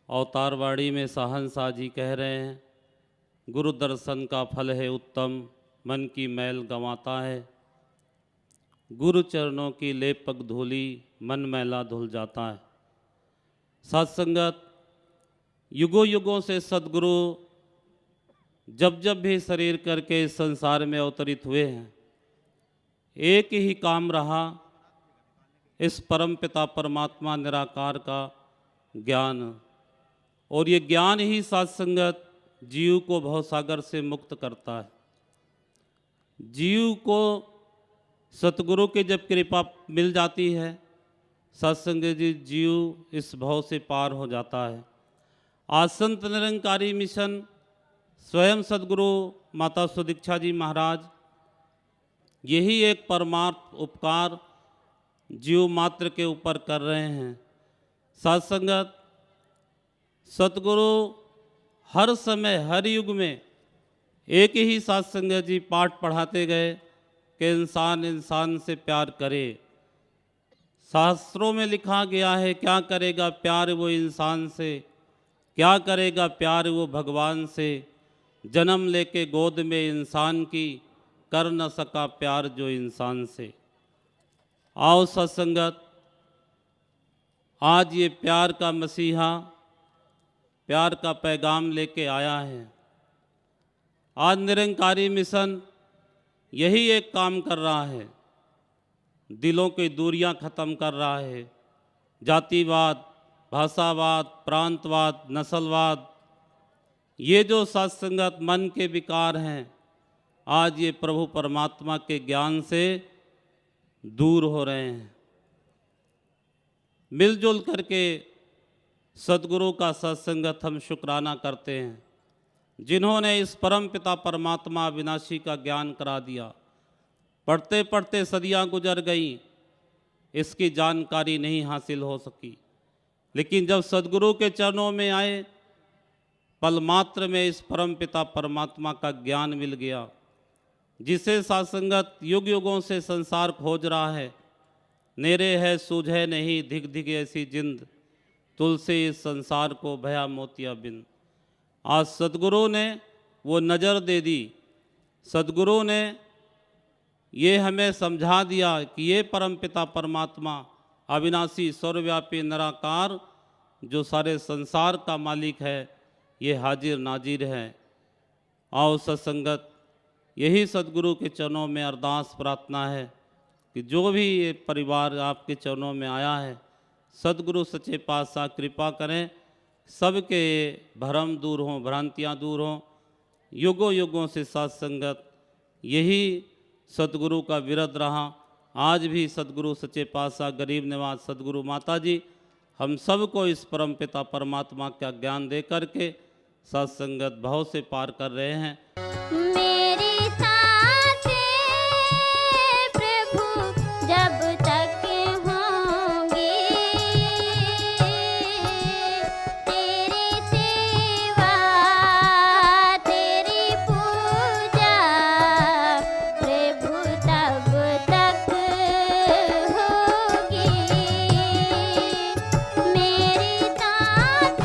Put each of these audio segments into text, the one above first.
अवतारवाड़ी में शहंशाह जी कह रहे हैं, गुरु दर्शन का फल है उत्तम, मन की मैल गंवाता है। गुरु चरणों की लेपक धूली, मन मैला धुल जाता है। सत्संगत, युगों युगों से सद्गुरु जब जब भी शरीर करके इस संसार में अवतरित हुए हैं, एक ही काम रहा, इस परम पिता परमात्मा निराकार का ज्ञान। और ये ज्ञान ही सत्संगत जीव को भवसागर से मुक्त करता है। जीव को सतगुरु की जब कृपा मिल जाती है, सत्संग जी, जीव इस भव से पार हो जाता है। आज संत निरंकारी मिशन स्वयं सद्गुरु माता सुदीक्षा जी महाराज यही एक परमार्थ उपकार जीव मात्र के ऊपर कर रहे हैं। सत्संगत, सतगुरु हर समय हर युग में एक ही सत्संग जी पाठ पढ़ाते गए कि इंसान इंसान से प्यार करे। शास्त्रों में लिखा गया है, क्या करेगा प्यार वो इंसान से, क्या करेगा प्यार वो भगवान से। जन्म लेके गोद में इंसान की, कर न सका प्यार जो इंसान से। आओ सत्संगत, आज ये प्यार का मसीहा प्यार का पैगाम लेके आया है। आज निरंकारी मिशन यही एक काम कर रहा है, दिलों की दूरियां ख़त्म कर रहा है। जातिवाद, भाषावाद, प्रांतवाद, नस्लवाद, ये जो सत्संगत मन के विकार हैं, आज ये प्रभु परमात्मा के ज्ञान से दूर हो रहे हैं। मिलजुल करके सद्गुरु का सत्संगत हम शुक्राना करते हैं, जिन्होंने इस परम पिता परमात्मा अविनाशी का ज्ञान करा दिया। पढ़ते पढ़ते सदियां गुजर गईं, इसकी जानकारी नहीं हासिल हो सकी। लेकिन जब सद्गुरु के चरणों में आए, पल मात्र में इस परम पिता परमात्मा का ज्ञान मिल गया, जिसे सत्संगत युग युगों से संसार खोज रहा है। नेरे है सूझे नहीं धिक धिक ऐसी जिंद, तुलसी इस संसार को भया मोतिया बिंद। आज सद्गुरु ने वो नज़र दे दी, सद्गुरु ने ये हमें समझा दिया कि ये परम पिता परमात्मा अविनाशी सर्वव्यापी निराकार जो सारे संसार का मालिक है, ये हाजिर नाजिर है। आओ सत्संगत, यही सद्गुरु के चरणों में अरदास प्रार्थना है कि जो भी ये परिवार आपके चरणों में आया है, सद्गुरु सच्चे पातशाह कृपा करें, सबके भ्रम दूर हों, भ्रांतियाँ दूर हों। युगों युगों से सत्संगत यही सद्गुरु का विरद रहा। आज भी सद्गुरु सच्चे पातशाह गरीब निवास सद्गुरु माता जी हम सबको इस परम पिता परमात्मा का ज्ञान दे करके सत्संगत भाव से पार कर रहे हैं। मेरे साथ प्रभु जब तक होंगे, तेरी सेवा तेरी पूजा प्रभु तब तक होगी। मेरे साथ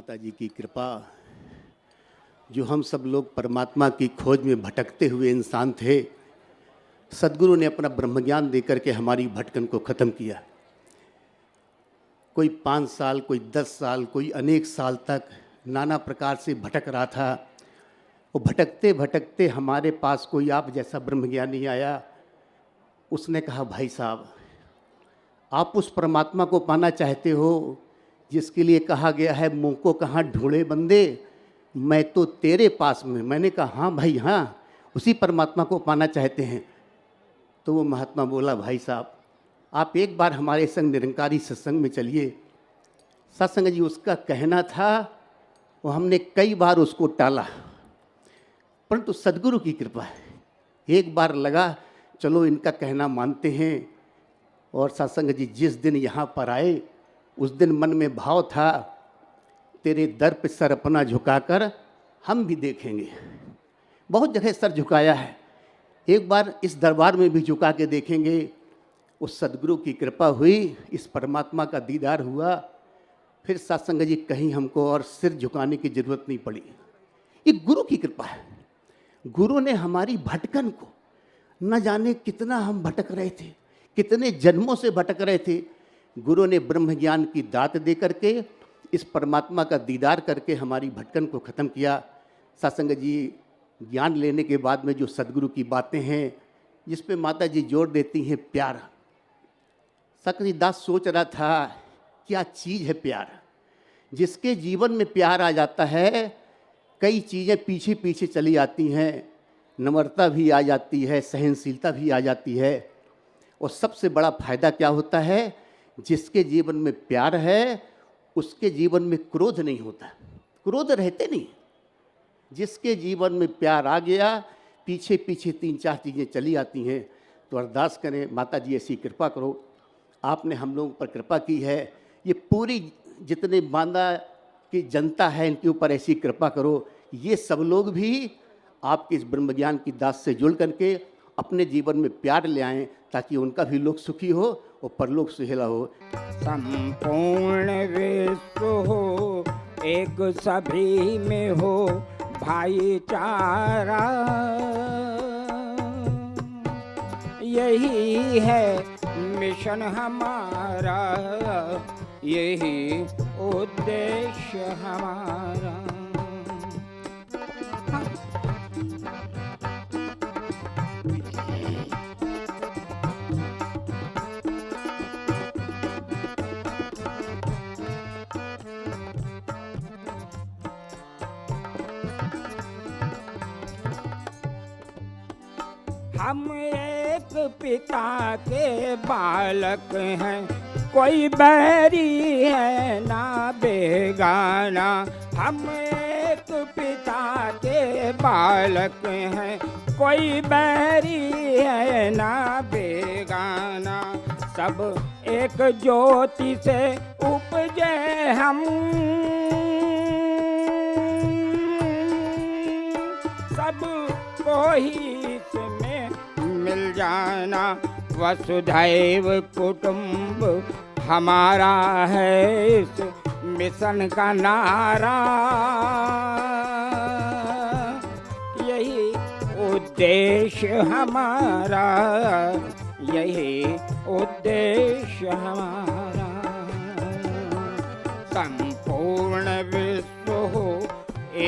माता जी की कृपा, जो हम सब लोग परमात्मा की खोज में भटकते हुए इंसान थे, सद्गुरु ने अपना ब्रह्म ज्ञान देकर के हमारी भटकन को ख़त्म किया। कोई 5 साल, कोई 10 साल, कोई अनेक साल तक नाना प्रकार से भटक रहा था। वो भटकते भटकते हमारे पास कोई आप जैसा ब्रह्मज्ञानी आया। उसने कहा, भाई साहब, आप उस परमात्मा को पाना चाहते हो जिसके लिए कहा गया है, मुँह को कहाँ ढूंढे बंदे, मैं तो तेरे पास में। मैंने कहा, हाँ भाई हाँ, उसी परमात्मा को पाना चाहते हैं। तो वो महात्मा बोला, भाई साहब, आप एक बार हमारे संग निरंकारी सत्संग में चलिए। सत्संग जी उसका कहना था, वो हमने कई बार उसको टाला, परंतु सद्गुरु की कृपा है, एक बार लगा चलो इनका कहना मानते हैं। और सत्संग जी जिस दिन यहाँ पर आए, उस दिन मन में भाव था, तेरे दर पे सर अपना झुकाकर हम भी देखेंगे। बहुत जगह सर झुकाया है, एक बार इस दरबार में भी झुका के देखेंगे। उस सद्गुरु की कृपा हुई, इस परमात्मा का दीदार हुआ। फिर सत्संग जी कहीं हमको और सिर झुकाने की जरूरत नहीं पड़ी। ये गुरु की कृपा है। गुरु ने हमारी भटकन को, न जाने कितना हम भटक रहे थे, कितने जन्मों से भटक रहे थे, गुरु ने ब्रह्म ज्ञान की दात दे करके, इस परमात्मा का दीदार करके हमारी भटकन को ख़त्म किया। सत्संग जी ज्ञान लेने के बाद में जो सद्गुरु की बातें हैं, जिस पे माता जी जोर देती हैं, प्यार। सत्संग जी दास सोच रहा था, क्या चीज़ है प्यार। जिसके जीवन में प्यार आ जाता है, कई चीज़ें पीछे पीछे चली आती हैं, नम्रता भी आ जाती है, सहनशीलता भी आ जाती है। और सबसे बड़ा फायदा क्या होता है, जिसके जीवन में प्यार है उसके जीवन में क्रोध नहीं होता, क्रोध रहते नहीं। जिसके जीवन में प्यार आ गया, पीछे पीछे 3-4 चीज़ें चली आती हैं। तो अरदास करें, माता जी ऐसी कृपा करो, आपने हम लोगों पर कृपा की है, ये पूरी जितने बांदा की जनता है इनके ऊपर ऐसी कृपा करो, ये सब लोग भी आपके इस ब्रह्म ज्ञान की दात से जुड़ करके अपने जीवन में प्यार ले आएँ, ताकि उनका भी लोक सुखी हो और परलोक सुहेला हो। संपूर्ण विश्व हो, एक सभी में हो भाईचारा, यही है मिशन हमारा, यही उद्देश्य हमारा। हम एक पिता के बालक हैं, कोई बैरी है ना बेगाना। हम एक पिता के बालक हैं, कोई बैरी है ना बेगाना। सब एक ज्योति से उपजे हम, सब कोई मिल जाना। वसुधैव कुटुंब हमारा है इस मिशन का नारा, यही उद्देश्य हमारा, यही उद्देश्य हमारा। संपूर्ण विश्व हो,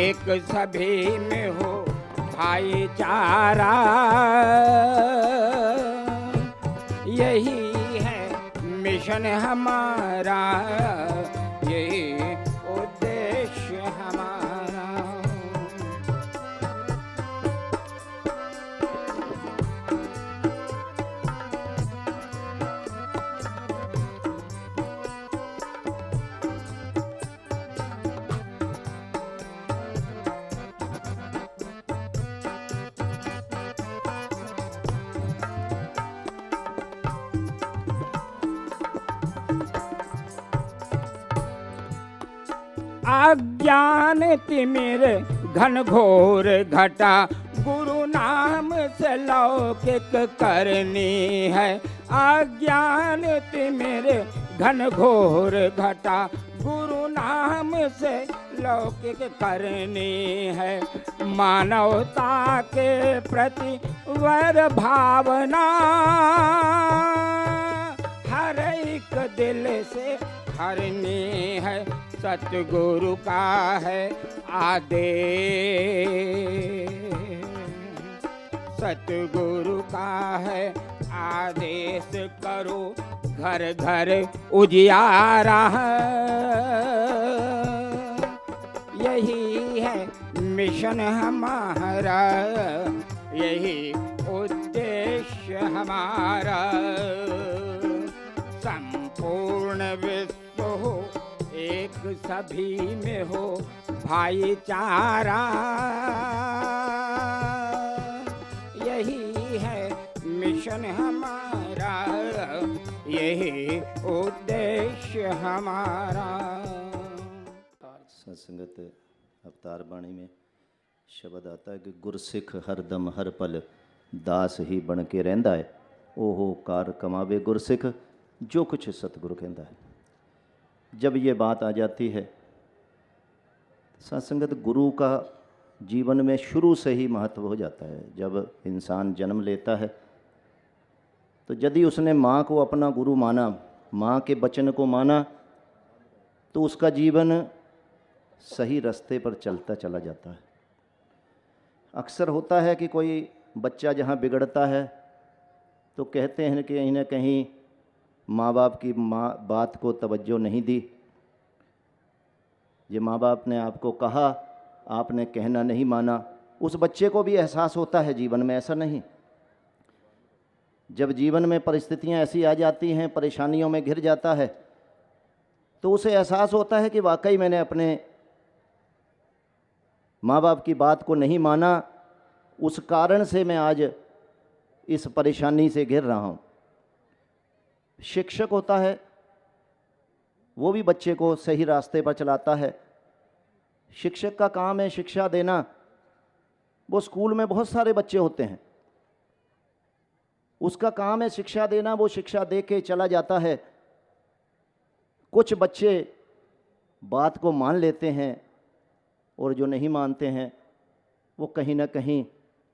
एक सभी में हो भाईचारा, यही है मिशन हमारा, यही उद्देश्य हमारा। अज्ञान तिमिर घन घोर घटा, गुरु नाम से लौकिक करनी है, अज्ञान तिमिर घन घोर घटा, गुरु नाम से लौकिक करनी है। मानवता के प्रति वर भावना हर एक दिल से हरनी है, सतगुरु का है आदेश, सतगुरु का है आदेश, करो घर घर उजियारा, यही है मिशन हमारा, यही उद्देश्य हमारा। संपूर्ण विश्व हो एक, सभी में हो भाईचारा, यही है मिशन हमारा, यही उद्देश्य हमारा। सत्संगत अवतार बाणी में शब्द आता है कि गुरसिख हरदम हर पल दास ही बन के रहिंदा है, ओहो कार कमावे गुरसिख जो कुछ सतगुरु कहता है। जब ये बात आ जाती है सत्संगत, गुरु का जीवन में शुरू से ही महत्व हो जाता है। जब इंसान जन्म लेता है तो यदि उसने माँ को अपना गुरु माना, माँ के वचन को माना, तो उसका जीवन सही रास्ते पर चलता चला जाता है। अक्सर होता है कि कोई बच्चा जहाँ बिगड़ता है तो कहते हैं कि कहीं ना कहीं माँ बाप की बात को तवज्जो नहीं दी, ये माँ बाप ने आपको कहा, आपने कहना नहीं माना। उस बच्चे को भी एहसास होता है जीवन में, ऐसा नहीं। जब जीवन में परिस्थितियाँ ऐसी आ जाती हैं, परेशानियों में घिर जाता है, तो उसे एहसास होता है कि वाकई मैंने अपने माँ बाप की बात को नहीं माना, उस कारण से मैं आज इस परेशानी से घिर रहा हूँ। शिक्षक होता है, वो भी बच्चे को सही रास्ते पर चलाता है। शिक्षक का काम है शिक्षा देना। वो स्कूल में बहुत सारे बच्चे होते हैं, उसका काम है शिक्षा देना, वो शिक्षा दे के चला जाता है। कुछ बच्चे बात को मान लेते हैं और जो नहीं मानते हैं वो कहीं ना कहीं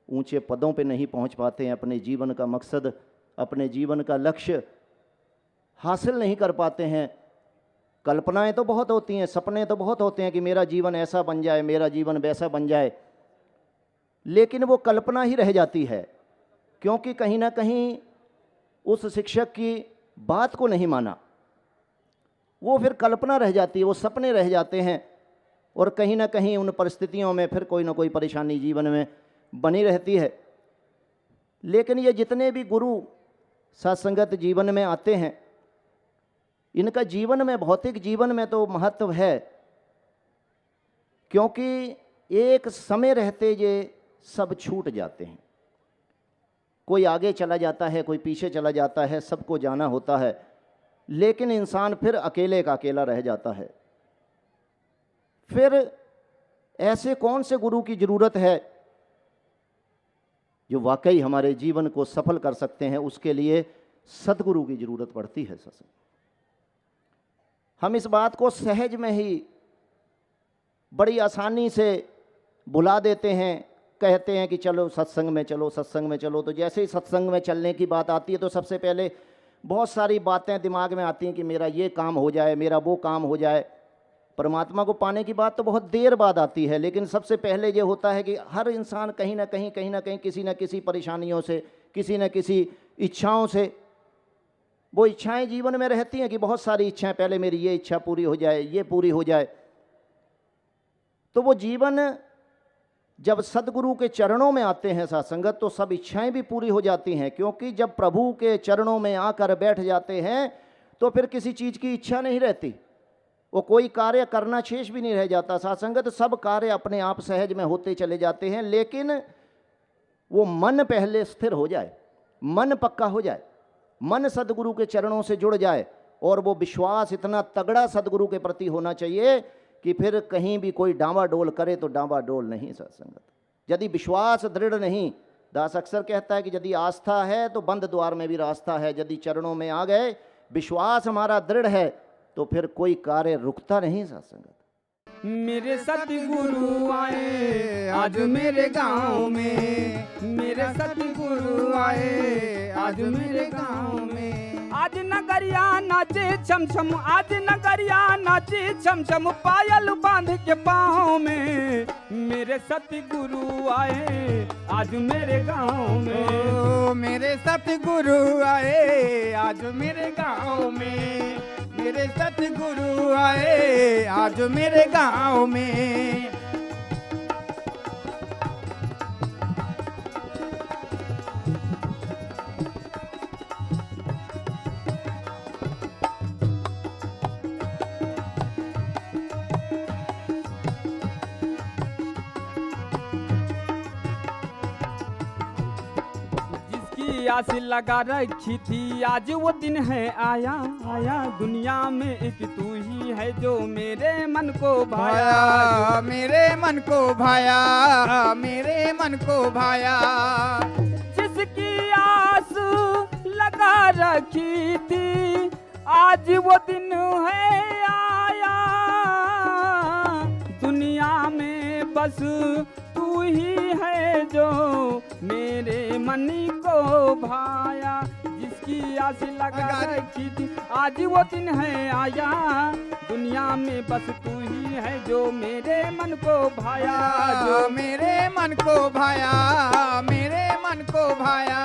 ऊंचे पदों पे नहीं पहुंच पाते हैं, अपने जीवन का मकसद, अपने जीवन का लक्ष्य हासिल नहीं कर पाते हैं। कल्पनाएं तो बहुत होती हैं, सपने तो बहुत होते हैं कि मेरा जीवन ऐसा बन जाए, मेरा जीवन वैसा बन जाए, लेकिन वो कल्पना ही रह जाती है, क्योंकि कहीं ना कहीं उस शिक्षक की बात को नहीं माना। वो फिर कल्पना रह जाती है, वो सपने रह जाते हैं, और कहीं ना कहीं उन परिस्थितियों में फिर कोई ना कोई परेशानी जीवन में बनी रहती है। लेकिन ये जितने भी गुरु सत्संगत जीवन में आते हैं, इनका जीवन में, भौतिक जीवन में तो महत्व है, क्योंकि एक समय रहते ये सब छूट जाते हैं। कोई आगे चला जाता है, कोई पीछे चला जाता है, सबको जाना होता है, लेकिन इंसान फिर अकेले का अकेला रह जाता है। फिर ऐसे कौन से गुरु की ज़रूरत है जो वाकई हमारे जीवन को सफल कर सकते हैं? उसके लिए सतगुरु की ज़रूरत पड़ती है। हम इस बात को सहज में ही बड़ी आसानी से भुला देते हैं, कहते हैं कि चलो सत्संग में चलो, सत्संग में चलो। तो जैसे ही सत्संग में चलने की बात आती है तो सबसे पहले बहुत सारी बातें दिमाग में आती हैं कि मेरा ये काम हो जाए, मेरा वो काम हो जाए। परमात्मा को पाने की बात तो बहुत देर बाद आती है, लेकिन सबसे पहले ये होता है कि हर इंसान कहीं ना कहीं किसी न किसी परेशानियों से, किसी न किसी इच्छाओं से, वो इच्छाएं जीवन में रहती हैं कि बहुत सारी इच्छाएं, पहले मेरी ये इच्छा पूरी हो जाए, ये पूरी हो जाए। तो वो जीवन जब सदगुरु के चरणों में आते हैं सत्संगत, तो सब इच्छाएं भी पूरी हो जाती हैं, क्योंकि जब प्रभु के चरणों में आकर बैठ जाते हैं तो फिर किसी चीज़ की इच्छा नहीं रहती, वो कोई कार्य करना शेष भी नहीं रह जाता। सत्संगत सब कार्य अपने आप सहज में होते चले जाते हैं, लेकिन वो मन पहले स्थिर हो जाए, मन पक्का हो जाए, मन सदगुरु के चरणों से जुड़ जाए, और वो विश्वास इतना तगड़ा सदगुरु के प्रति होना चाहिए कि फिर कहीं भी कोई डांवाडोल करे तो डांवाडोल नहीं। सत्संगत यदि विश्वास दृढ़ नहीं दास अक्सर कहता है कि यदि आस्था है तो बंद द्वार में भी रास्ता है। यदि चरणों में आ गए, विश्वास हमारा दृढ़ है, तो फिर कोई कार्य रुकता नहीं। सत्संगत मेरे सतगुरु आए आज मेरे गांव में, मेरे सतगुरु आए आज मेरे गांव में। आज नगरिया नाचे छम छम, आज नगरिया नाचे छम छम, पायल बांध के पाँव में। मेरे सतगुरु आए आज मेरे गांव में, मेरे सतगुरु आए आज मेरे गांव में, मेरे सतगुरु आए आज मेरे गांव में। जिसकी आस लगा रखी थी आज वो दिन है आया, आया दुनिया में एक तू ही है जो मेरे मन को भाया, मेरे मन को भाया, मेरे मन को भाया। जिसकी आस लगा रखी थी आज वो दिन है आया, दुनिया में बस तू ही है जो मेरे मन को भाया। जिसकी आस लगा रखी थी आज वो दिन है आया, दुनिया में बस तू ही है जो मेरे मन को भाया, जो मेरे मन को भाया, मेरे मन को भाया।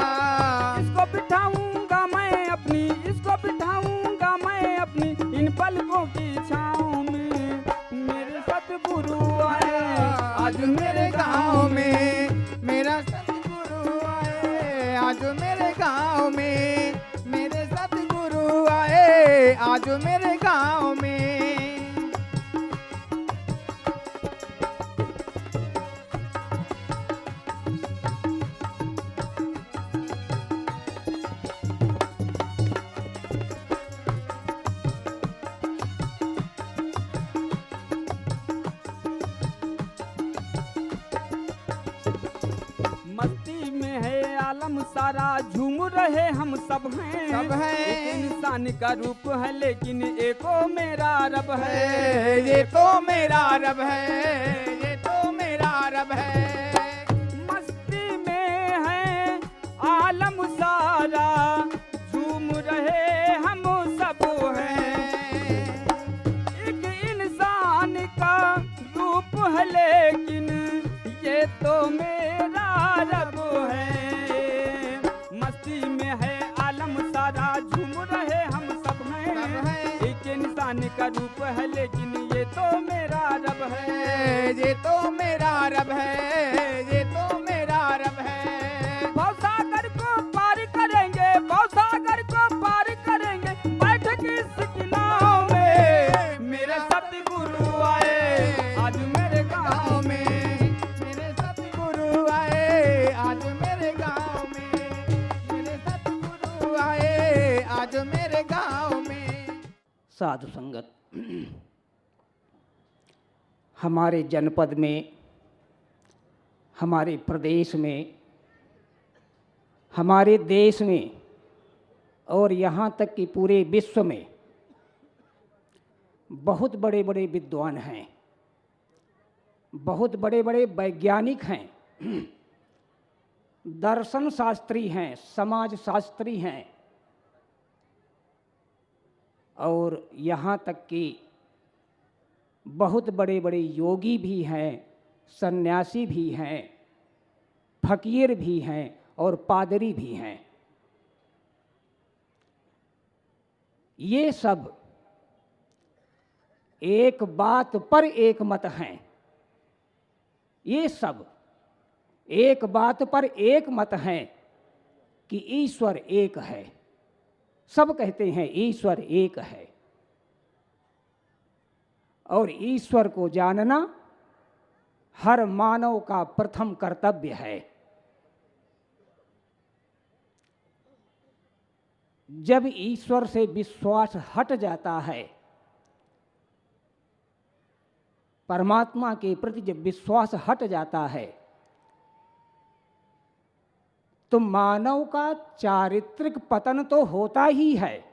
इसको बिठाऊंगा मैं अपनी, इसको बिठाऊंगा मैं अपनी इन पलकों की छाँव में। मेरे सतगुरु आए आज मेरे गांव में, मेरा सतगुरु आए आज मेरे गांव में, मेरे सतगुरु आए आज मेरे गांव में। मस्ती में है आलम सारा, झूम रहे हम सब हैं, सब है। एक इंसान का रूप है लेकिन एको मेरा रब है, ये तो मेरा रब है, ये तो मेरा रब है। मस्ती में है आलम सारा, झूम रहे हम सब हैं। एक इंसान का रूप है लेकिन ये तो मेरा रब है। मस्ती में है आलम सारा, झूम रहे हम सब हैं। एक इंसान का रूप है लेकिन ये तो मेरा रब है, ये तो मेरा रब है, ये तो मेरा रब है। भवसागर को पार करेंगे, भवसागर को पार करेंगे, बैठ के इसकी नाव में। मेरे सतगुरु आए आज मेरे गाँव में, मेरे सतगुरु आए आज मेरे गाँव में, मेरे सतगुरु आए आज मेरे गाँव में। साधु संगत, हमारे जनपद में, हमारे प्रदेश में, हमारे देश में और यहाँ तक कि पूरे विश्व में बहुत बड़े बड़े विद्वान हैं, बहुत बड़े बड़े वैज्ञानिक हैं, दर्शन शास्त्री हैं, समाज शास्त्री हैं, और यहाँ तक कि बहुत बड़े बड़े योगी भी हैं, सन्यासी भी हैं, फकीर भी हैं और पादरी भी हैं। ये सब एक बात पर एक मत हैं, ये सब एक बात पर एक मत हैं कि ईश्वर एक है। सब कहते हैं ईश्वर एक है, और ईश्वर को जानना हर मानव का प्रथम कर्तव्य है। जब ईश्वर से विश्वास हट जाता है, परमात्मा के प्रति जब विश्वास हट जाता है, तो मानव का चारित्रिक पतन तो होता ही है,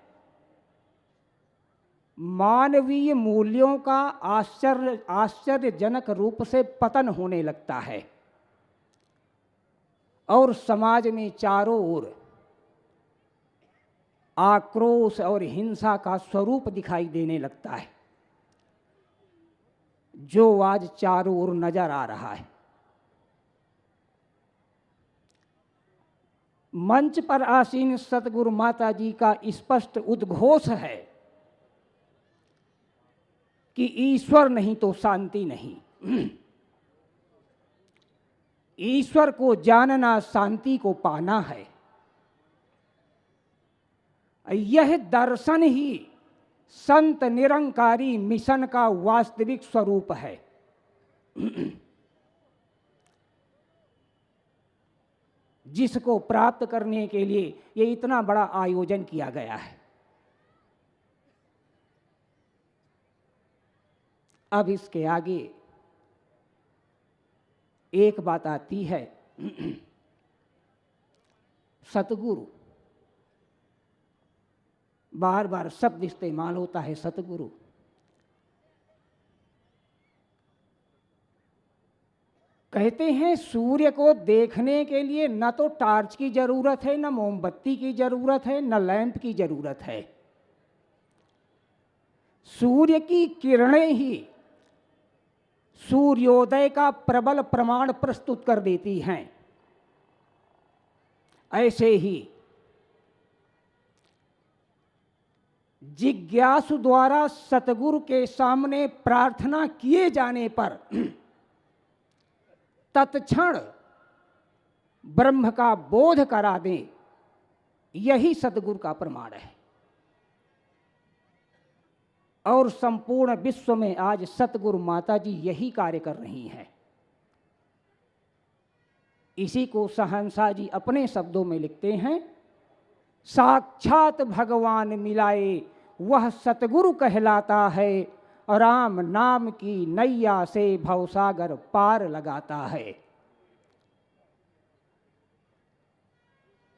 मानवीय मूल्यों का आश्चर्यजनक रूप से पतन होने लगता है और समाज में चारों ओर आक्रोश और हिंसा का स्वरूप दिखाई देने लगता है, जो आज चारों ओर नजर आ रहा है। मंच पर आसीन सतगुरु माता जी का स्पष्ट उद्घोष है कि ईश्वर नहीं तो शांति नहीं। ईश्वर को जानना शांति को पाना है। यह दर्शन ही संत निरंकारी मिशन का वास्तविक स्वरूप है। जिसको प्राप्त करने के लिए ये इतना बड़ा आयोजन किया गया है। अब इसके आगे एक बात आती है, सतगुरु, बार बार शब्द इस्तेमाल होता है सतगुरु। कहते हैं सूर्य को देखने के लिए न तो टार्च की जरूरत है, न मोमबत्ती की जरूरत है, न लैंप की जरूरत है। सूर्य की किरणें ही सूर्योदय का प्रबल प्रमाण प्रस्तुत कर देती हैं। ऐसे ही जिज्ञासु द्वारा सतगुरु के सामने प्रार्थना किए जाने पर तत्क्षण ब्रह्म का बोध करा दें, यही सतगुरु का प्रमाण है। और संपूर्ण विश्व में आज सतगुरु माता जी यही कार्य कर रही हैं। इसी को सहंसा जी अपने शब्दों में लिखते हैं, साक्षात भगवान मिलाए वह सतगुरु कहलाता है, राम नाम की नैया से भवसागर पार लगाता है।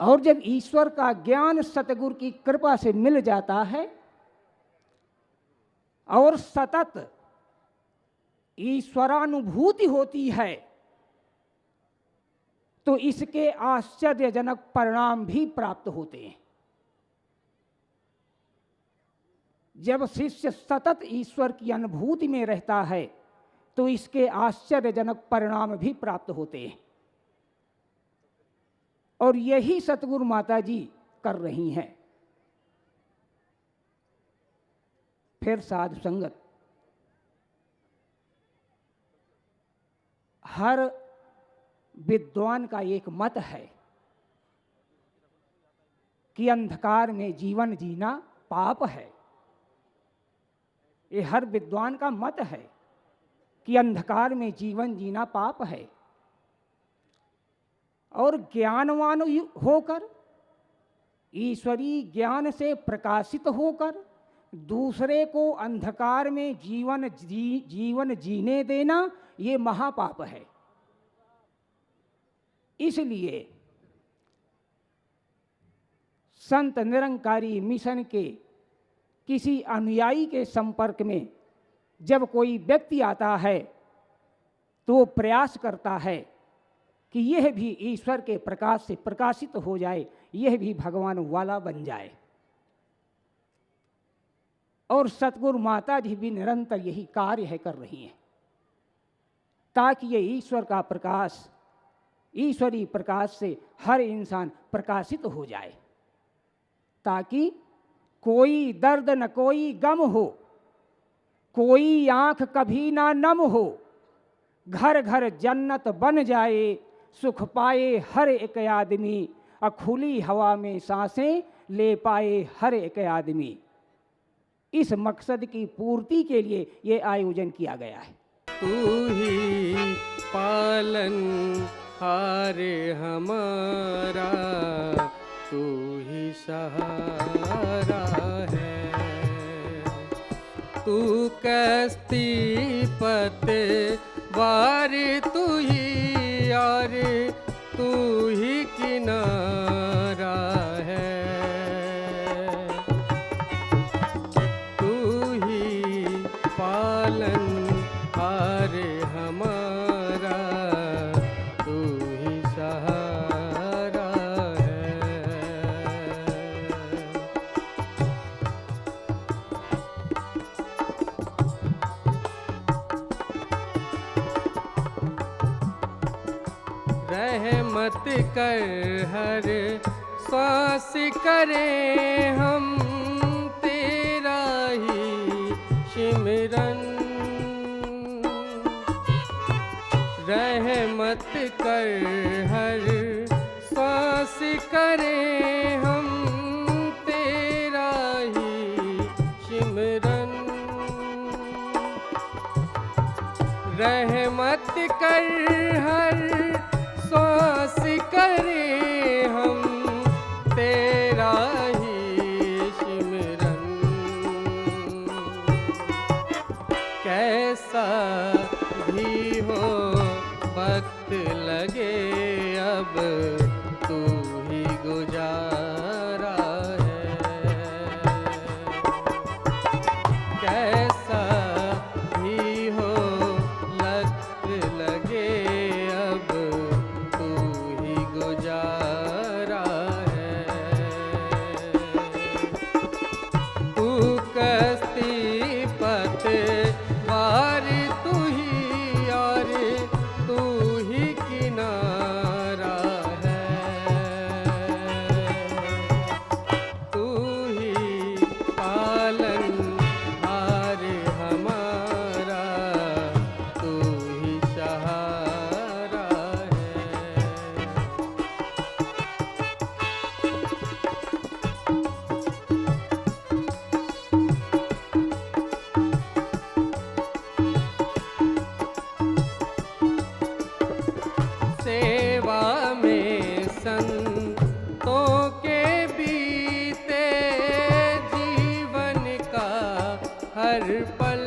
और जब ईश्वर का ज्ञान सतगुरु की कृपा से मिल जाता है और सतत ईश्वरानुभूति होती है, तो इसके आश्चर्यजनक परिणाम भी प्राप्त होते हैं। जब शिष्य सतत ईश्वर की अनुभूति में रहता है तो इसके आश्चर्यजनक परिणाम भी प्राप्त होते हैं। और यही सतगुरु माता जी कर रही हैं। फिर साधु संगत, हर विद्वान का एक मत है कि अंधकार में जीवन जीना पाप है। ये हर विद्वान का मत है कि अंधकार में जीवन जीना पाप है। और ज्ञानवान होकर, ईश्वरीय ज्ञान से प्रकाशित होकर दूसरे को अंधकार में जीवन जीने देना, ये महापाप है। इसलिए संत निरंकारी मिशन के किसी अनुयायी के संपर्क में जब कोई व्यक्ति आता है तो वो प्रयास करता है कि यह भी ईश्वर के प्रकाश से प्रकाशित हो जाए, यह भी भगवान वाला बन जाए। और सतगुरु माता जी भी निरंतर यही कार्य है कर रही हैं, ताकि ये ईश्वर का प्रकाश, ईश्वरीय प्रकाश से हर इंसान प्रकाशित हो जाए, ताकि कोई दर्द न कोई गम हो, कोई आंख कभी ना नम हो, घर घर जन्नत बन जाए, सुख पाए हर एक आदमी, खुली हवा में सांसें ले पाए हर एक आदमी। इस मकसद की पूर्ति के लिए ये आयोजन किया गया है। तू ही पालन हारे हमारा, तू ही सहारा है। तू कस्ती पते वार, तू ही यार, तू ही किनारा है। तू ही पालन हार हमारा, तू ही सहारा है। रहमत कर हर सांस करें हम तेरा ही सिमरन। रहमत कर हर सांस करें हम तेरा ही सिमरन। रहमत कर हर सांस करें हम तेरा ही सिमरन। कैसा भी हो वक्त लगे अब तू ही गुजारा है। कैसा भी हो वक्त लगे अब तू ही गुजारा है। तू कश्ती पतवार तू ही और तू ही किनारा है। तू ही पालन हार हमारा, तू ही सहारा है। सेवा में संतों के बीते जीवन का हर पल।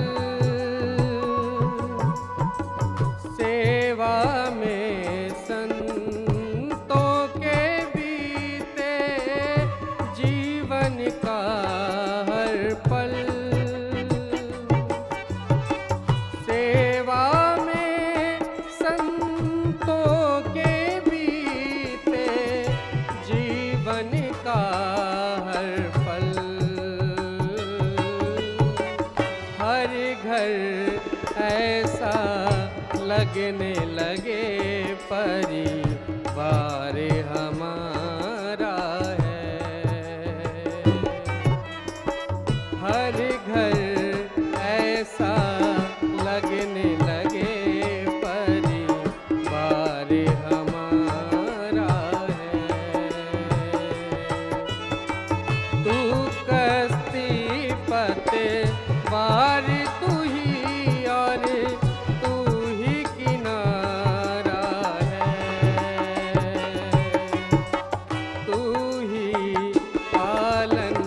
सेवा में संतों के बीते जीवन का हर पल। सेवा में संतों के बीते जीवन का हर पल। हर घर ऐसा लगने लगे परिवार हमारा है। हर घर ऐसा लगने लगे परिवार हमारा है। तू कश्ती पतवार तू ही और तू ही किनारा है। तू ही पालन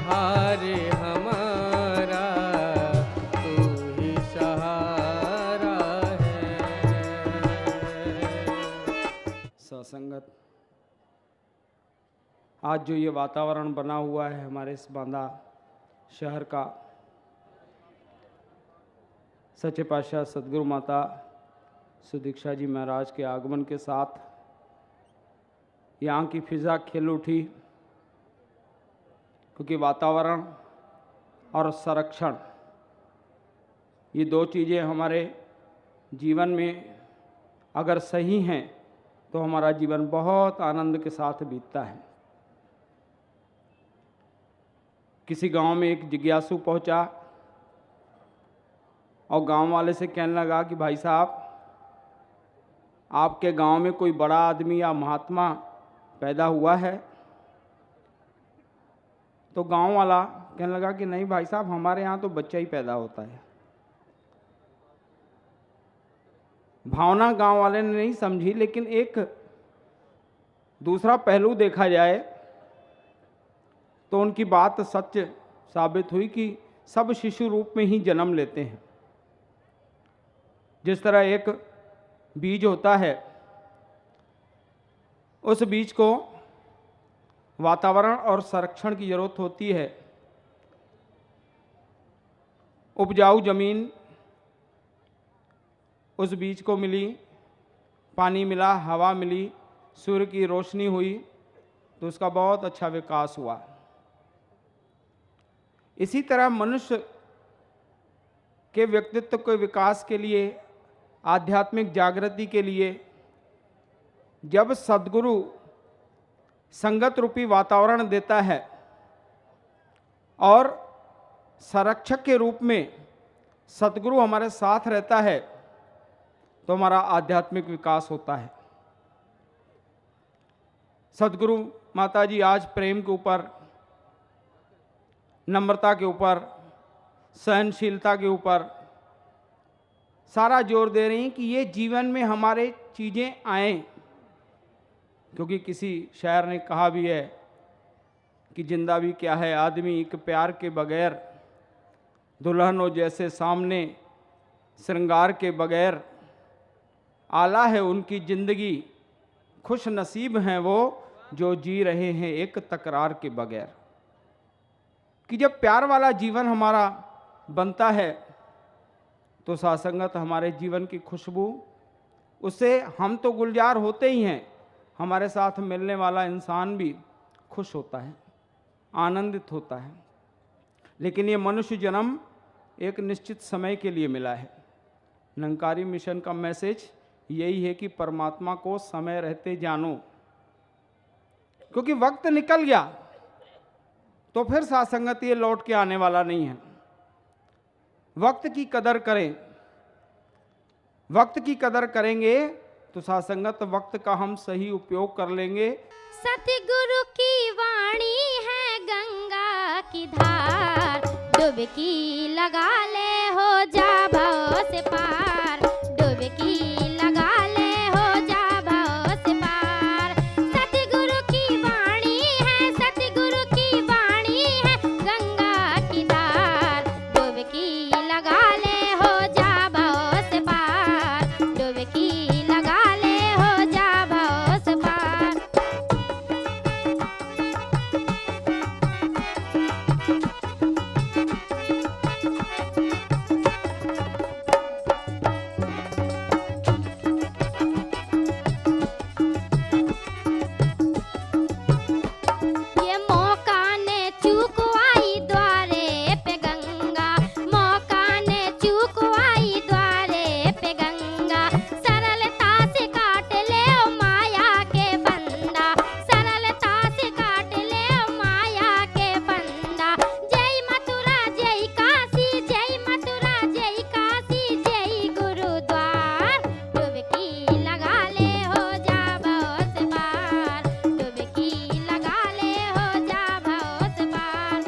हार हमारा, तू ही सहारा है। सत्संगत, आज जो ये वातावरण बना हुआ है हमारे इस बांदा शहर का, सच्चे पातशाह सदगुरु माता सुदीक्षा जी महाराज के आगमन के साथ यहाँ की फिज़ा खिल उठी। क्योंकि वातावरण और संरक्षण, ये दो चीज़ें हमारे जीवन में अगर सही हैं तो हमारा जीवन बहुत आनंद के साथ बीतता है। किसी गांव में एक जिज्ञासु पहुंचा और गांव वाले से कहने लगा कि भाई साहब, आपके गांव में कोई बड़ा आदमी या महात्मा पैदा हुआ है? तो गांव वाला कहने लगा कि नहीं भाई साहब, हमारे यहाँ तो बच्चा ही पैदा होता है। भावना गांव वाले ने नहीं समझी, लेकिन एक दूसरा पहलू देखा जाए तो उनकी बात सच साबित हुई कि सब शिशु रूप में ही जन्म लेते हैं। जिस तरह एक बीज होता है, उस बीज को वातावरण और संरक्षण की जरूरत होती है। उपजाऊ जमीन उस बीज को मिली, पानी मिला, हवा मिली, सूर्य की रोशनी हुई, तो उसका बहुत अच्छा विकास हुआ। इसी तरह मनुष्य के व्यक्तित्व के विकास के लिए, आध्यात्मिक जागृति के लिए जब सद्गुरु संगत रूपी वातावरण देता है और संरक्षक के रूप में सद्गुरु हमारे साथ रहता है, तो हमारा आध्यात्मिक विकास होता है। सद्गुरु माता जी आज प्रेम के ऊपर, नम्रता के ऊपर, सहनशीलता के ऊपर सारा जोर दे रही हैं कि ये जीवन में हमारे चीज़ें आएं। क्योंकि किसी शायर ने कहा भी है कि जिंदा भी क्या है आदमी एक प्यार के बगैर, दुल्हनों जैसे सामने श्रृंगार के बगैर, आला है उनकी जिंदगी, खुश नसीब हैं वो जो जी रहे हैं एक तकरार के बगैर। कि जब प्यार वाला जीवन हमारा बनता है तो सासंगत हमारे जीवन की खुशबू, उससे हम तो गुलजार होते ही हैं, हमारे साथ मिलने वाला इंसान भी खुश होता है, आनंदित होता है। लेकिन ये मनुष्य जन्म एक निश्चित समय के लिए मिला है। निरंकारी मिशन का मैसेज यही है कि परमात्मा को समय रहते जानो, क्योंकि वक्त निकल गया तो फिर सासंगत ये लौट के आने वाला नहीं है। वक्त की कदर करें, वक्त की कदर करेंगे तो सासंगत वक्त का हम सही उपयोग कर लेंगे। सतगुरु की वाणी है गंगा की धार, डुबकी लगा ले हो जा भव से पार, डुबकी लगा ले हो जा भव से पार। सतगुरु की वाणी है, सतगुरु की वाणी है गंगा की धार, डुबकी लगा ले हो जा भव से पार, डुबकी लगा ले हो जा भव से पार। ये मौका ने चूकवाई द्वारे पे गंगा, मौका ने चूकवाई द्वारे पे गंगा। सरलता से काट ले ओ माया के फंदा, सरलता से काट ले ओ माया के फंदा। जय मथुरा जय काशी, जय मथुरा जय काशी, जय गुरुद्वार। डुबकी लगा ले हो जा भव से पार, डुबकी लगा ले हो जा भव से पार।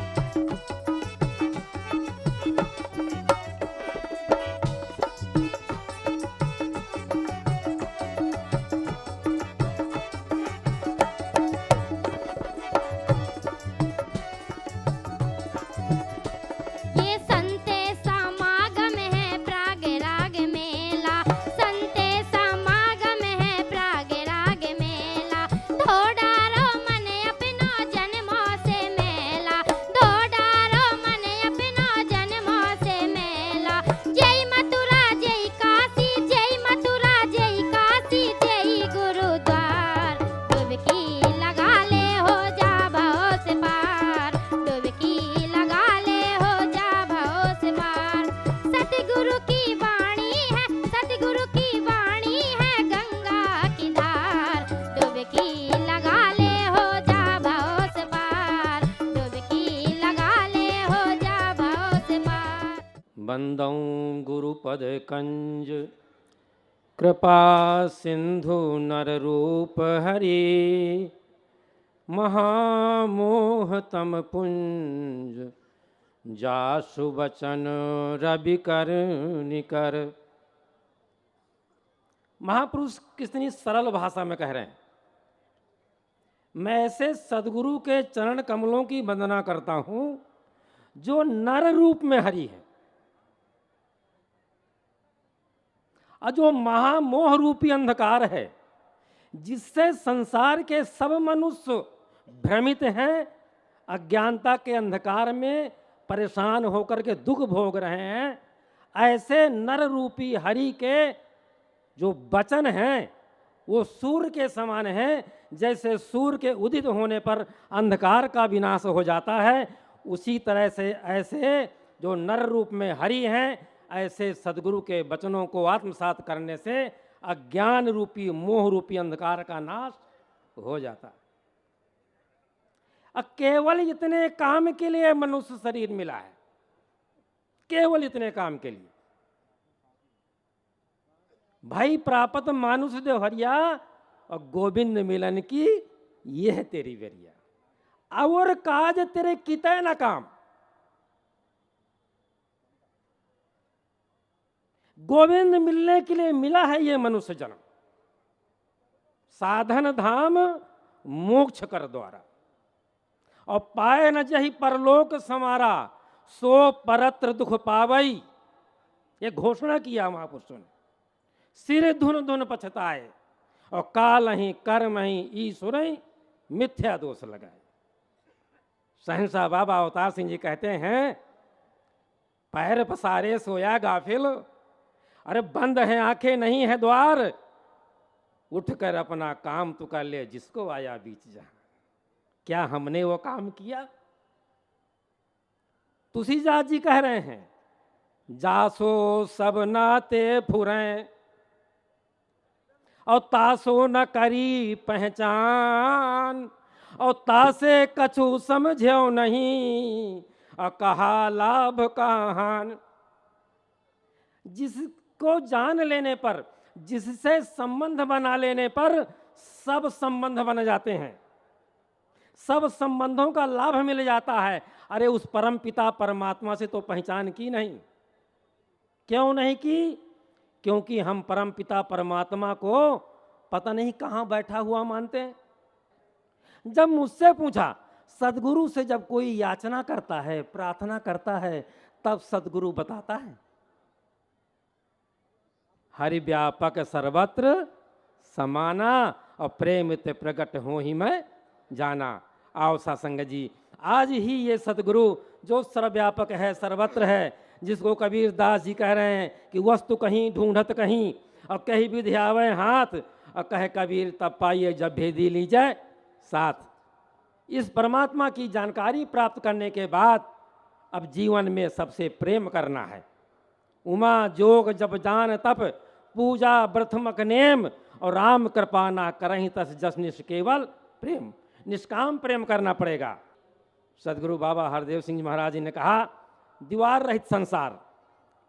ये संते समागम है प्रागराग मेला, संते समागम है प्रागराग मेला। धोडारो मन अपनो जन्मों से मेला, धोडारो मन अपनो जन्मों से मेला। जय मथुरा जय काशी, जय मथुरा जय काशी, जय गुरुद्वार। डुबकी लगा ले हो जा भव से पार, डुबकी लगा ले हो जा भव से पार। सतगुरु की वाणी है, सतगुरु की वाणी है गंगा की धार, डुबकी लगा ले हो जा भव से पार, डुबकी लगा ले हो जा भव से पार। बंदौ गुरुपद कंज, कृपा सिंधु नर रूप हरि। महामोह तम पुंज, जासु बचन रवि कर निकर। महापुरुष कितनी सरल भाषा में कह रहे हैं। मैं ऐसे सदगुरु के चरण कमलों की वंदना करता हूं जो नर रूप में हरि है, और जो महामोह रूपी अंधकार है जिससे संसार के सब मनुष्य भ्रमित हैं, अज्ञानता के अंधकार में परेशान होकर के दुख भोग रहे हैं, ऐसे नर रूपी हरि के जो वचन हैं वो सूर्य के समान हैं। जैसे सूर्य के उदित होने पर अंधकार का विनाश हो जाता है, उसी तरह से ऐसे जो नर रूप में हरि हैं, ऐसे सद्गुरु के वचनों को आत्मसात करने से अज्ञान रूपी मोह रूपी अंधकार का नाश हो जाता है। केवल इतने काम के लिए मनुष्य शरीर मिला है, केवल इतने काम के लिए। भाई प्राप्त मानुष देवहरिया और गोविंद मिलन की ये है तेरी वेरिया, और काज तेरे कितने न काम। गोविंद मिलने के लिए मिला है ये मनुष्य जन्म, साधन धाम मोक्ष कर द्वारा, और पाए न जही परलोक समारा, सो परत्र दुख पावई। ये घोषणा किया महापुरुषों ने। सिर धुन धुन पछताए, और काल ही कर्म ही ईश्वर मिथ्या दोष लगाए। सहनशाह बाबा अवतार सिंह जी कहते हैं, पैर पसारे सोया गाफिल, अरे बंद है आंखें नहीं है द्वार, उठकर अपना काम तू कर ले जिसको आया बीच जहां। क्या हमने वो काम किया? तुलसीदास जी कह रहे हैं, जासो सब नाते फुरें और तासो न करी पहचान, और तासे कछु समझो नहीं, और कहा लाभ कहान। जिसको जान लेने पर, जिससे संबंध बना लेने पर सब संबंध बन जाते हैं, सब संबंधों का लाभ मिल जाता है। अरे उस परम पिता परमात्मा से तो पहचान की नहीं। क्यों नहीं की? क्योंकि हम परम पिता परमात्मा को पता नहीं कहाँ बैठा हुआ मानते हैं। जब मुझसे पूछा, सदगुरु से जब कोई याचना करता है, प्रार्थना करता है, तब सदगुरु बताता है, हरि व्यापक सर्वत्र समाना, और प्रेम ते प्रकट हो ही मैं जाना। आओ सासंग जी, आज ही ये सदगुरु जो सर्वव्यापक है, सर्वत्र है, जिसको कबीर दास जी कह रहे हैं कि वस्तु कहीं ढूंढत कहीं, और कहीं विधि आवे हाथ, और कहे कबीर तब पाइए जब भेदी लीजिए साथ। इस परमात्मा की जानकारी प्राप्त करने के बाद अब जीवन में सबसे प्रेम करना है। उमा जोग जब जान तप, पूजा व्रतमक नेम, और राम कृपा ना करहीं तस जस निष्ठ केवल प्रेम। निष्काम प्रेम करना पड़ेगा। सदगुरु बाबा हरदेव सिंह महाराज जी ने कहा, दीवार रहित संसार,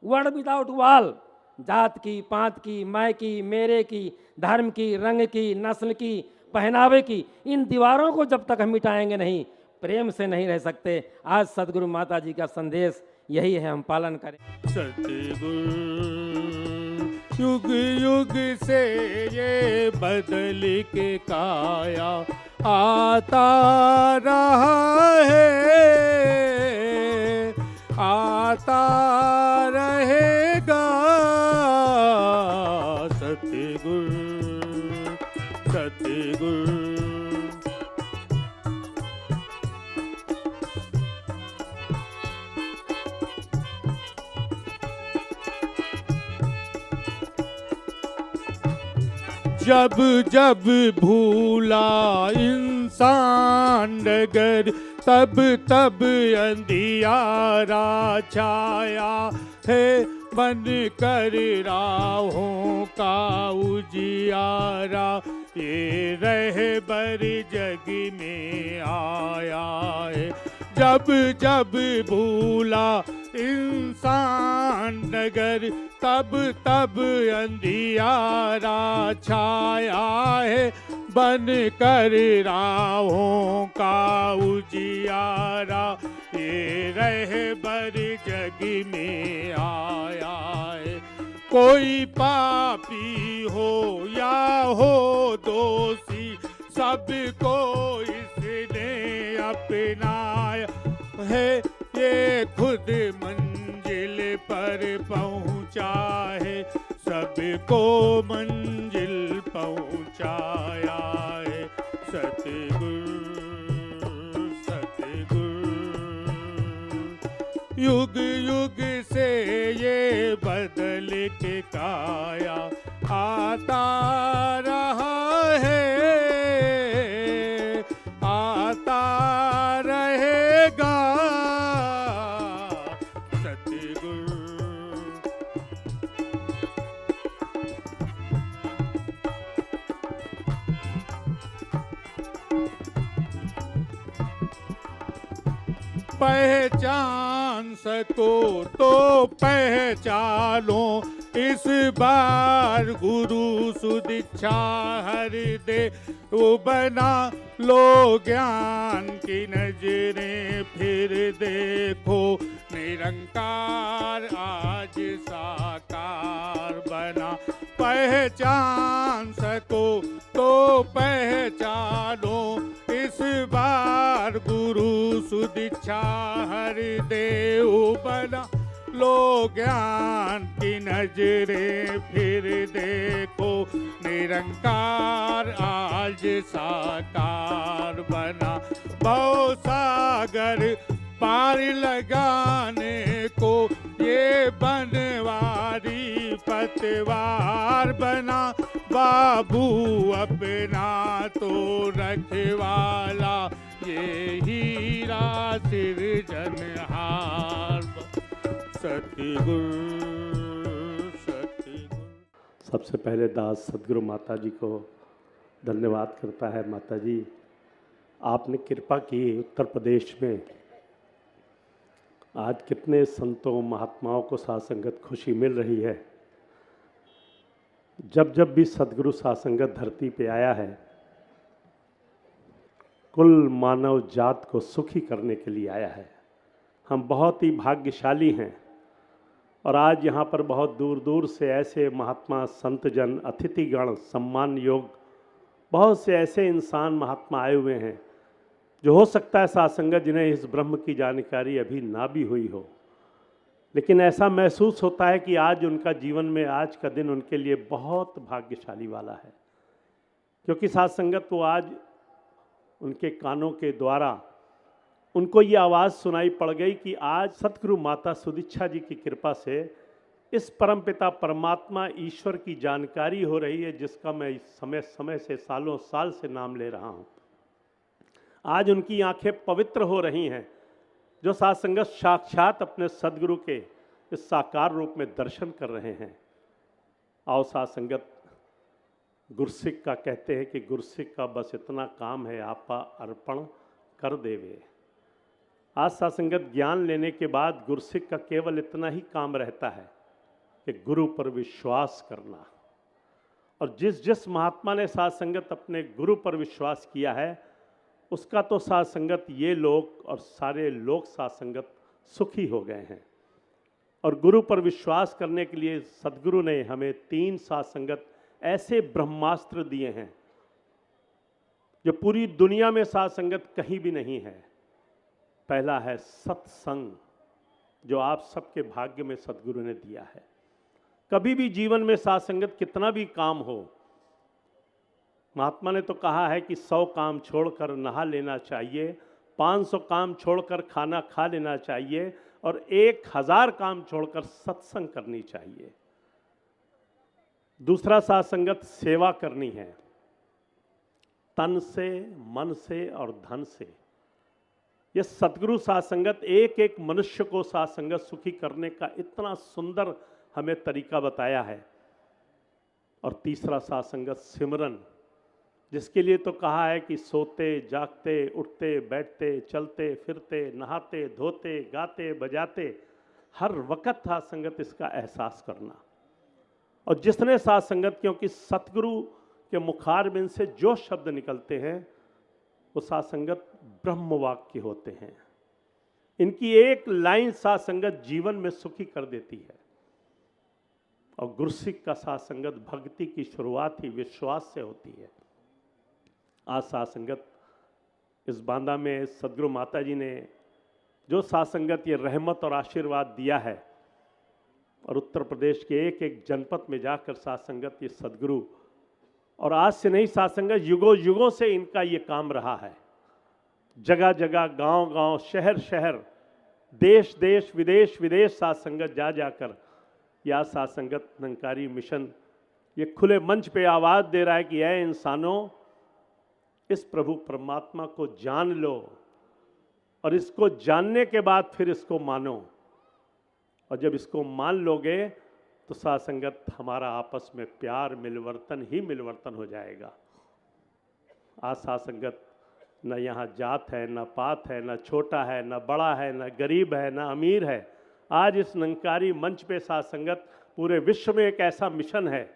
वर्ड विदाउट वॉल, जात की, पात की, मैं की, मेरे की, धर्म की, रंग की, नस्ल की, पहनावे की, इन दीवारों को जब तक हम मिटाएंगे नहीं, प्रेम से नहीं रह सकते। आज सदगुरु माता जी का संदेश यही है, हम पालन करें। सतगुरु युग युग से ये बदल के काया आता रहा है, आता रहेगा। सतगुरु सतगुरु जब जब भूला इंसान डगर, तब तब अंधियारा छाया है, बन कर राहों का उजियारा, ये रहबर जग में आया है। जब जब भूला इंसान नगर, तब तब अंधियारा छाया है, बन कर राहों का उजियारा, ये रहबर जग में आया है। कोई पापी हो या हो दोषी, सबको इसने अपनाया है, ये खुद मंजिल पर पहुँचा है, सबको मंजिल पहुंचाया है सतगुरु सतगुरु। युग युग से ये बदल के काया आता रहा है, आता रहेगा सतगुरु। पहचान सको तो पहचानो, इस बार गुरु सुदीक्षा हृदय वो बना लो ज्ञान की नजरें फिर देखो, निरंकार आज साकार बना। पहचान सको तो पहचानो, इस बार गुरु सुदीक्षा हृदय बना लो ज्ञान की नजरें फिर देखो, निरंकार आज साकार बना। भव सागर पार लगाने को ये बनवारी पतवार बना, बाबू अपना तो रखवाला ये हीरा सिरजनहार सतगुरु सतगुरु। सबसे पहले दास सदगुरु माता जी को धन्यवाद करता है। माता जी, आपने कृपा की उत्तर प्रदेश में आज कितने संतों महात्माओं को साथ संगत खुशी मिल रही है। जब जब भी सदगुरु साथ संगत धरती पे आया है, कुल मानव जात को सुखी करने के लिए आया है। हम बहुत ही भाग्यशाली हैं और आज यहाँ पर बहुत दूर दूर से ऐसे महात्मा संतजन अतिथिगण सम्मान योग बहुत से ऐसे इंसान महात्मा आए हुए हैं जो हो सकता है साथ संगत जिन्हें इस ब्रह्म की जानकारी अभी ना भी हुई हो, लेकिन ऐसा महसूस होता है कि आज उनका जीवन में आज का दिन उनके लिए बहुत भाग्यशाली वाला है, क्योंकि साथ संगत वो आज उनके कानों के द्वारा उनको ये आवाज़ सुनाई पड़ गई कि आज सतगुरु माता सुदीक्षा जी की कृपा से इस परमपिता परमात्मा ईश्वर की जानकारी हो रही है, जिसका मैं समय समय से सालों साल से नाम ले रहा हूँ। आज उनकी आंखें पवित्र हो रही हैं, जो साथ संगत साक्षात अपने सदगुरु के इस साकार रूप में दर्शन कर रहे हैं। आओ साथ संगत, गुरसिक का कहते हैं कि गुरसिक का बस इतना काम है आपा अर्पण कर देवे। आज साथ संगत ज्ञान लेने के बाद गुरसिक का केवल इतना ही काम रहता है कि गुरु पर विश्वास करना, और जिस जिस महात्मा ने साथ संगत अपने गुरु पर विश्वास किया है उसका तो साथ संगत ये लोग और सारे लोग साथ संगत सुखी हो गए हैं। और गुरु पर विश्वास करने के लिए सदगुरु ने हमें 3 साथ संगत ऐसे ब्रह्मास्त्र दिए हैं जो पूरी दुनिया में साथ संगत कहीं भी नहीं है। पहला है सत्संग, जो आप सबके भाग्य में सदगुरु ने दिया है। कभी भी जीवन में साथ संगत कितना भी काम हो, महात्मा ने तो कहा है कि 100 काम छोड़कर नहा लेना चाहिए, 500 काम छोड़कर खाना खा लेना चाहिए और 1000 काम छोड़कर सत्संग करनी चाहिए। दूसरा साथ संगत सेवा करनी है, तन से, मन से और धन से। यह सतगुरु साथ संगत एक एक मनुष्य को साथ संगत सुखी करने का इतना सुंदर हमें तरीका बताया है। और तीसरा साथ संगत सिमरन, जिसके लिए तो कहा है कि सोते जागते उठते बैठते चलते फिरते नहाते धोते गाते बजाते हर वक्त साथ संगत इसका एहसास करना। और जिसने साथ संगत, क्योंकि सतगुरु के मुखारबिंद से जो शब्द निकलते हैं वो साथ संगत ब्रह्म वाक्य होते हैं। इनकी एक लाइन साथ संगत जीवन में सुखी कर देती है। और गुरसिक का साथ संगत भक्ति की शुरुआत ही विश्वास से होती है। आज साथ संगत इस बांदा में सदगुरु माता जी ने जो साथ संगत ये रहमत और आशीर्वाद दिया है, और उत्तर प्रदेश के एक एक जनपद में जाकर साथ संगत ये सदगुरु, और आज से नहीं साथ संगत, युगों युगों से इनका ये काम रहा है। जगह जगह, गांव गांव, शहर शहर, देश देश, विदेश विदेश साथ संगत जा जाकर या साथ संगत निरंकारी मिशन ये खुले मंच पे आवाज़ दे रहा है कि ऐ इंसानों, इस प्रभु परमात्मा को जान लो और इसको जानने के बाद फिर इसको मानो, और जब इसको मान लोगे तो साथ संगत हमारा आपस में प्यार मिलवर्तन ही मिलवर्तन हो जाएगा। आज साथ संगत न यहाँ जात है, न पात है, न छोटा है, न बड़ा है, न गरीब है, न अमीर है। आज इस निरंकारी मंच पे साथ संगत पूरे विश्व में एक ऐसा मिशन है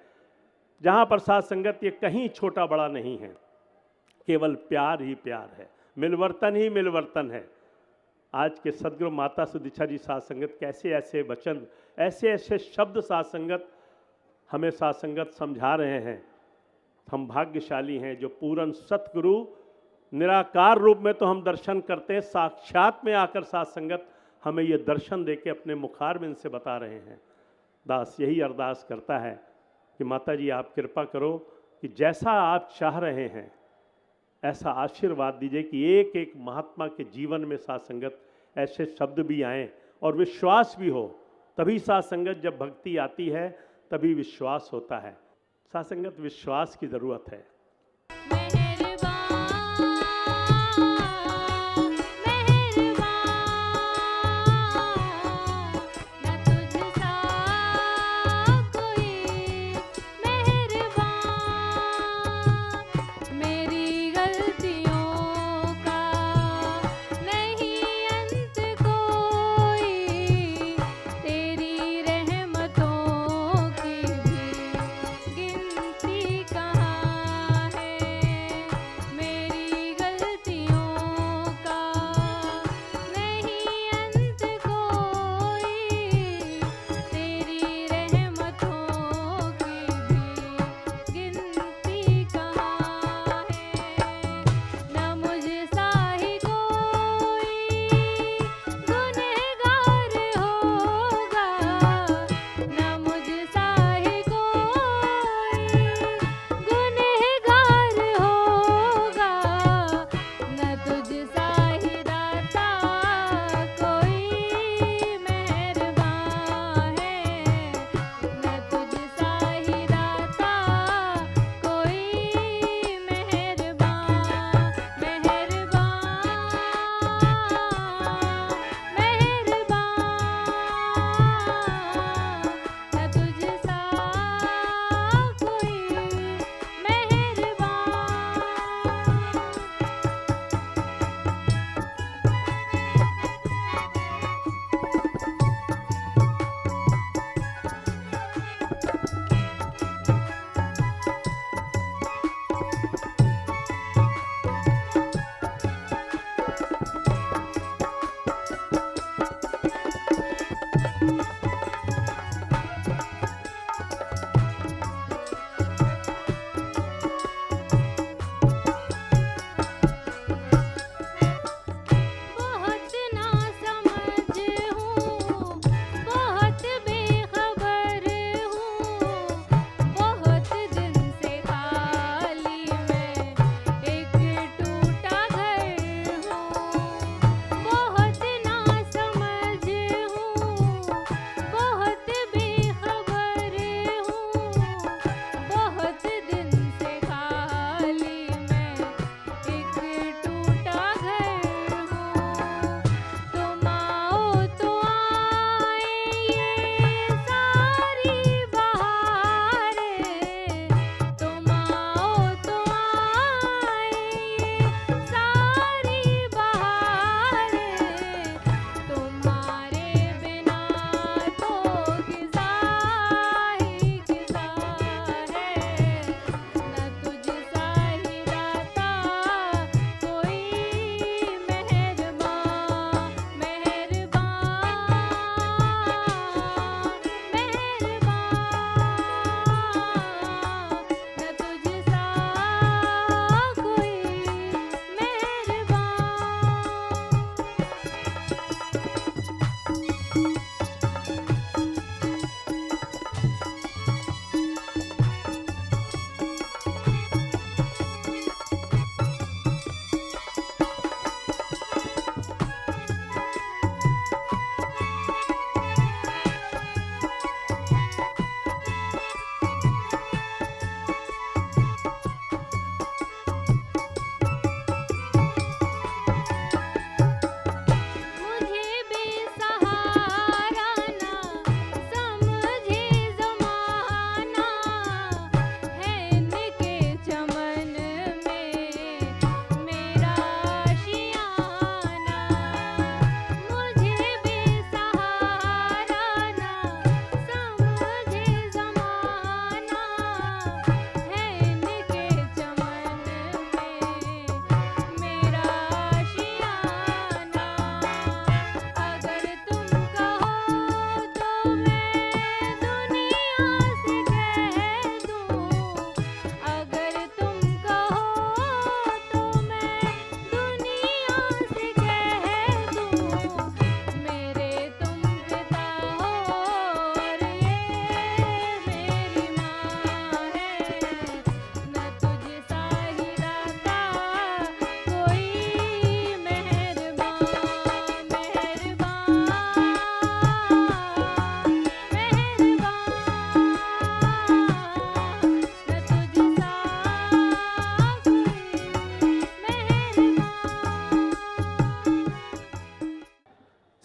जहाँ पर साथ संगत ये कहीं छोटा बड़ा नहीं है, केवल प्यार ही प्यार है, मिलवर्तन ही मिलवर्तन है। आज के सदगुरु माता सुदीक्षा जी साथ संगत कैसे ऐसे वचन, ऐसे ऐसे शब्द साथ संगत हमें साथ संगत समझा रहे हैं। हम भाग्यशाली हैं जो पूर्ण सतगुरु निराकार रूप में तो हम दर्शन करते हैं, साक्षात में आकर साथ संगत हमें ये दर्शन देके अपने मुखारबिंद से बता रहे हैं। दास यही अरदास करता है कि माता जी आप कृपा करो कि जैसा आप चाह रहे हैं ऐसा आशीर्वाद दीजिए कि एक एक महात्मा के जीवन में साथ संगत ऐसे शब्द भी आएँ और विश्वास भी हो। तभी साथ संगत जब भक्ति आती है तभी विश्वास होता है। साथ संगत विश्वास की ज़रूरत है।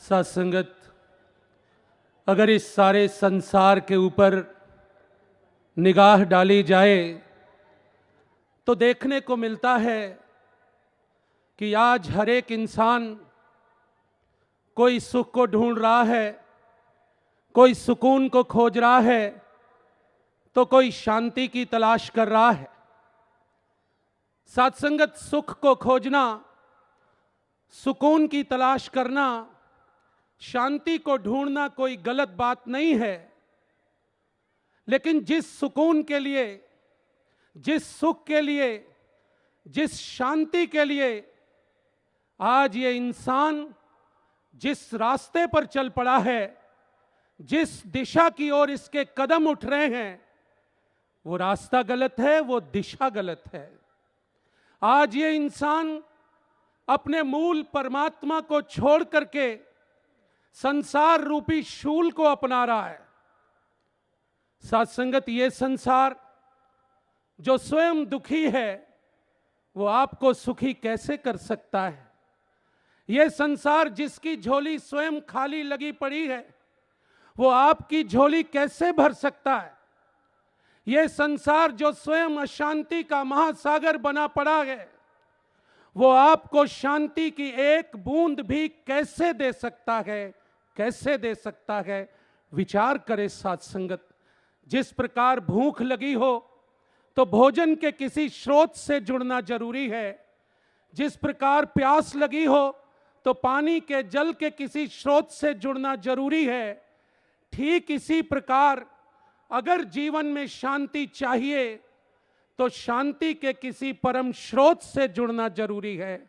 साथ संगत, अगर इस सारे संसार के ऊपर निगाह डाली जाए तो देखने को मिलता है कि आज हर एक इंसान कोई सुख को ढूंढ रहा है, कोई सुकून को खोज रहा है, तो कोई शांति की तलाश कर रहा है। साथ संगत, सुख को खोजना, सुकून की तलाश करना, शांति को ढूंढना कोई गलत बात नहीं है, लेकिन जिस सुकून के लिए, जिस सुख के लिए, जिस शांति के लिए आज ये इंसान जिस रास्ते पर चल पड़ा है, जिस दिशा की ओर इसके कदम उठ रहे हैं, वो रास्ता गलत है, वो दिशा गलत है। आज ये इंसान अपने मूल परमात्मा को छोड़ करके संसार रूपी शूल को अपना रहा है। साथ संगत, ये संसार जो स्वयं दुखी है वो आपको सुखी कैसे कर सकता है? ये संसार जिसकी झोली स्वयं खाली लगी पड़ी है वो आपकी झोली कैसे भर सकता है? ये संसार जो स्वयं अशांति का महासागर बना पड़ा है वो आपको शांति की एक बूंद भी कैसे दे सकता है? कैसे दे सकता है? विचार करें साथ संगत। जिस प्रकार भूख लगी हो तो भोजन के किसी स्रोत से जुड़ना जरूरी है, जिस प्रकार प्यास लगी हो तो पानी के जल के किसी स्रोत से जुड़ना जरूरी है, ठीक इसी प्रकार अगर जीवन में शांति चाहिए तो शांति के किसी परम स्रोत से जुड़ना जरूरी है।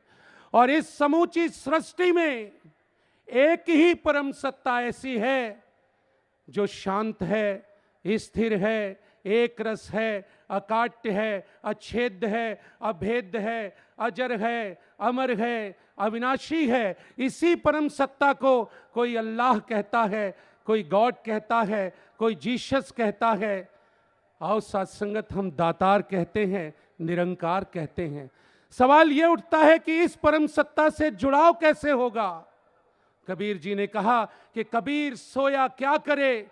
और इस समूची सृष्टि में एक ही परम सत्ता ऐसी है जो शांत है, स्थिर है, एक रस है, अकाट्य है, अछेद्य है, अभेद्य है, अजर है, अमर है, अविनाशी है। इसी परम सत्ता को कोई अल्लाह कहता है, कोई गॉड कहता है, कोई जीसस कहता है। आओ साथ संगत, हम दातार कहते हैं, निरंकार कहते हैं। सवाल ये उठता है कि इस परम सत्ता से जुड़ाव कैसे होगा? कबीर जी ने कहा कि कबीर सोया क्या करे,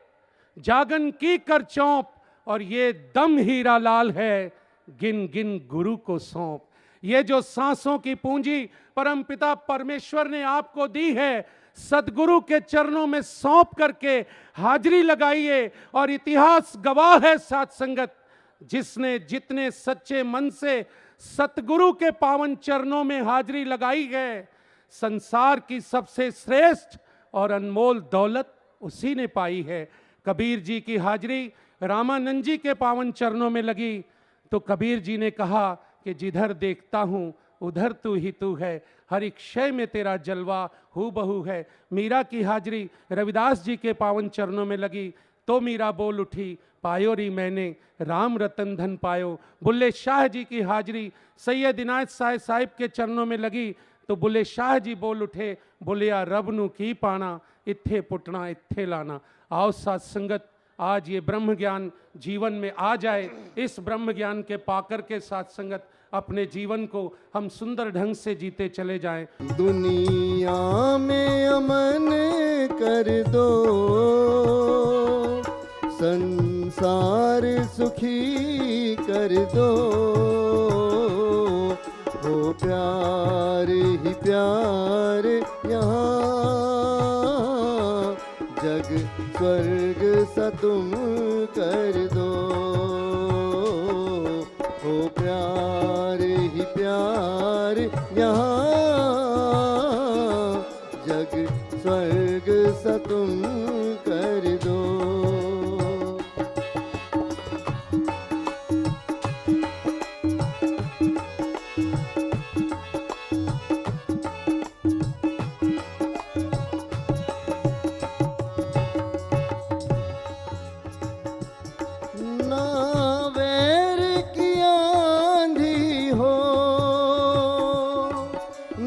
जागन की कर चौंप, और ये दम हीरा लाल है, गिन गिन गुरु को सौंप। ये जो सांसों की पूंजी परमपिता परमेश्वर ने आपको दी है, सदगुरु के चरणों में सौंप करके हाजिरी लगाइए। और इतिहास गवाह है साथ संगत, जिसने जितने सच्चे मन से सतगुरु के पावन चरणों में हाजिरी लगाई है, संसार की सबसे श्रेष्ठ और अनमोल दौलत उसी ने पाई है। कबीर जी की हाजिरी रामानंद जी के पावन चरणों में लगी तो कबीर जी ने कहा कि जिधर देखता हूँ उधर तू ही तू है, हर एक शय में तेरा जलवा हू बहू है। मीरा की हाजिरी रविदास जी के पावन चरणों में लगी तो मीरा बोल उठी, पायो री मैंने राम रतन धन पायो। बुल्ले शाह जी की हाजिरी सैयद इनायत साहिब के चरणों में लगी तो बुल्ले शाह जी बोल उठे, बोलिया रब नू की पाना, इत्थे पुटना इत्थे लाना। आओ साथ संगत, आज ये ब्रह्म ज्ञान जीवन में आ जाए। इस ब्रह्म ज्ञान के पाकर के साथ संगत अपने जीवन को हम सुंदर ढंग से जीते चले जाएं। दुनिया में अमन कर दो, संसार सुखी कर दो, हो प्यार ही प्यार यहाँ, जग स्वर्ग सा तुम कर दो, हो प्यार ही प्यार यहाँ, जग स्वर्ग सा तुम कर दो।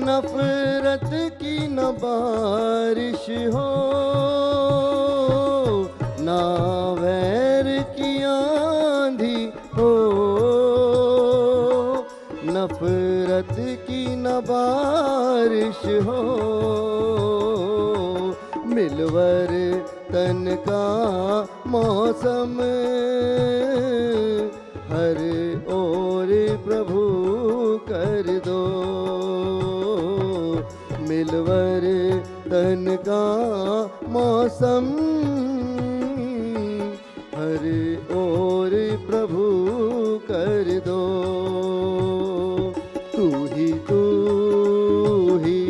नफरत की न बारिश हो, ना वैर की आंधी हो, नफरत की न बारिश हो, मिलवर तन का मौसम हर ओर प्रभु कर दो। मिलवर तन का मौसम हर ओर प्रभु कर दो। तू ही तू ही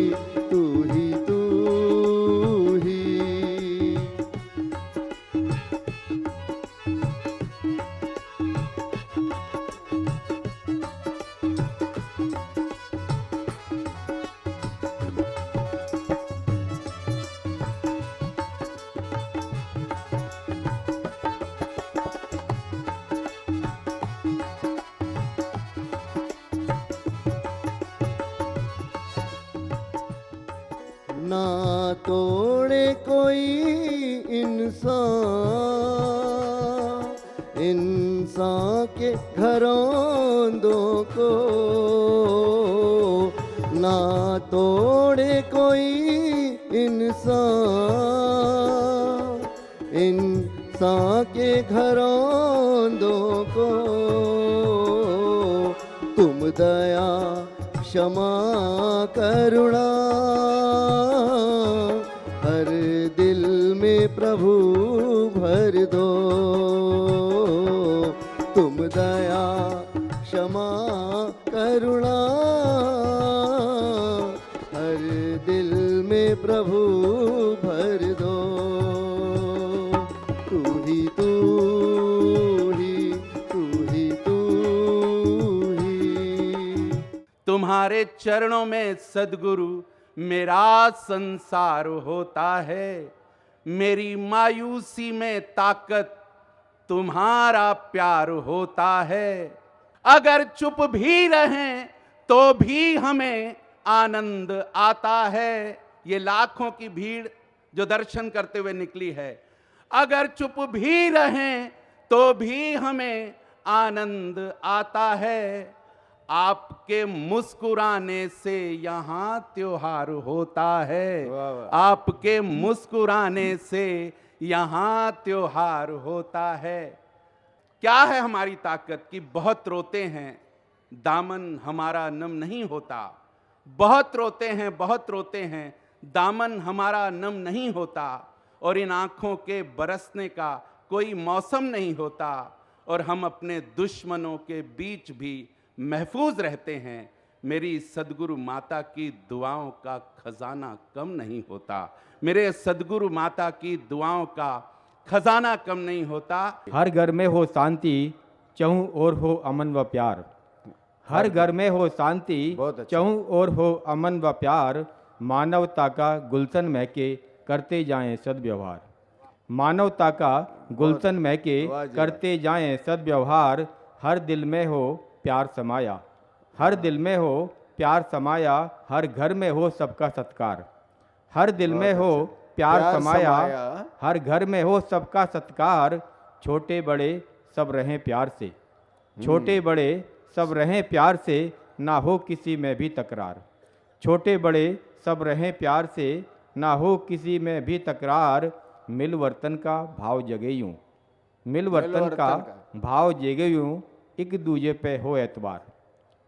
तू ही तू ही। ना तोड़े कोई इंसान इंसान के घरौंदों को। ना तोड़े कोई इंसान इंसान के घरौंदों को। तुम दया क्षमा करुणा हर दिल में प्रभु भर दो। तुम दया क्षमा करुणा हर दिल में प्रभु भर दो। तू ही तू ही तू ही तू ही। तुम्हारे चरणों में सद्गुरु मेरा संसार होता है। मेरी मायूसी में ताकत तुम्हारा प्यार होता है। अगर चुप भी रहें तो भी हमें आनंद आता है। ये लाखों की भीड़ जो दर्शन करते हुए निकली है, अगर चुप भी रहें तो भी हमें आनंद आता है। आपके मुस्कुराने से यहाँ त्योहार होता है। आपके मुस्कुराने से यहाँ त्योहार होता है। क्या है हमारी ताकत कि बहुत रोते हैं, दामन हमारा नम नहीं होता। बहुत रोते हैं, बहुत रोते हैं, दामन हमारा नम नहीं होता। और इन आँखों के बरसने का कोई मौसम नहीं होता। और हम अपने दुश्मनों के बीच भी महफूज रहते हैं। मेरी सद्गुरु माता की दुआओं का खजाना कम नहीं होता। मेरे सद्गुरु माता की दुआओं का खजाना कम नहीं होता। हर घर में हो शांति, चहुं ओर हो अमन व प्यार। हर घर में हो शांति, चहुं ओर हो अमन व प्यार। मानवता का गुलशन महके करते जाएं सद्व्यवहार। मानवता का गुलशन महके करते जाएं सद्व्यवहार। हर दिल में हो प्यार समाया, हर दिल में हो प्यार समाया। हर घर में हो सबका सत्कार। हर दिल में हो प्यार समाया, हर घर में हो सबका सत्कार। छोटे बड़े सब रहें प्यार से, छोटे बड़े सब रहें प्यार से। ना हो किसी में भी तकरार। छोटे बड़े सब रहें प्यार से, ना हो किसी में भी तकरार। मिलवर्तन का भाव जगे यूं, मिलवर्तन का भाव जगे यूं। एक दूजे पे हो एतबार।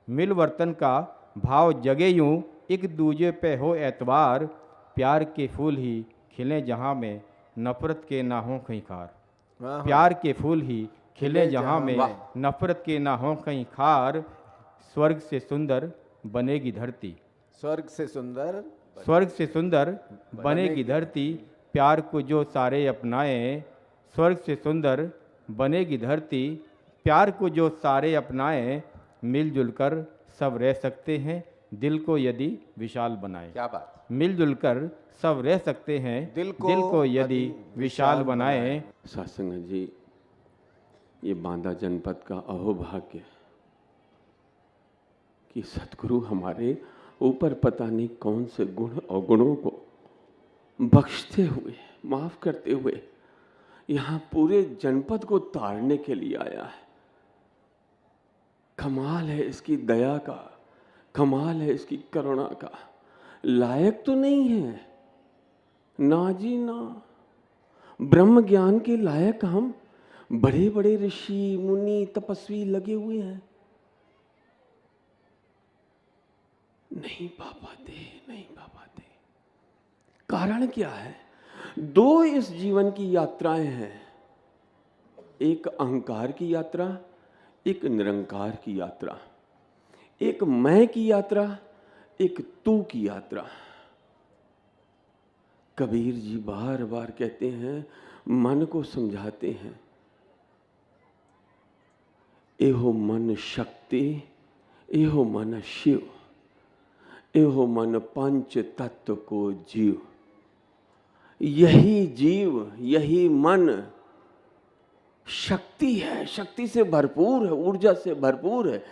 मिलवर्तन का भाव जगे यूं, एक दूजे पे हो एतबार। प्यार के फूल ही खिले जहाँ में, नफरत के ना हो कहीं खार। प्यार के फूल ही खिले जहाँ में, नफरत के ना हो कहीं खार। स्वर्ग से सुंदर बनेगी धरती, स्वर्ग से सुंदर, स्वर्ग से सुंदर बनेगी धरती। प्यार को जो सारे अपनाएं, स्वर्ग से सुंदर बनेगी धरती। प्यार को जो सारे अपनाएं, मिलजुल कर सब रह सकते हैं दिल को यदि विशाल बनाएं। क्या बात। मिलजुल कर सब रह सकते हैं दिल को यदि विशाल बनाएं। सत्संग जी, ये बांदा जनपद का अहोभाग्य कि सतगुरु हमारे ऊपर पता नहीं कौन से गुण और गुणों को बख्शते हुए, माफ करते हुए यहाँ पूरे जनपद को तारने के लिए आया है। कमाल है इसकी दया का, कमाल है इसकी करुणा का। लायक तो नहीं है, ना जी ना, ब्रह्म ज्ञान के लायक हम बड़े बड़े ऋषि मुनि तपस्वी लगे हुए हैं, नहीं पा पाते, नहीं पा पाते। कारण क्या है? दो इस जीवन की यात्राएं हैं, एक अहंकार की यात्रा, एक निरंकार की यात्रा, एक मैं की यात्रा, एक तू की यात्रा। कबीर जी बार बार कहते हैं, मन को समझाते हैं, एहो मन शक्ति, एहो मन शिव, एहो मन पंच तत्व को जीव। यही जीव, यही मन शक्ति है, शक्ति से भरपूर है, ऊर्जा से भरपूर है।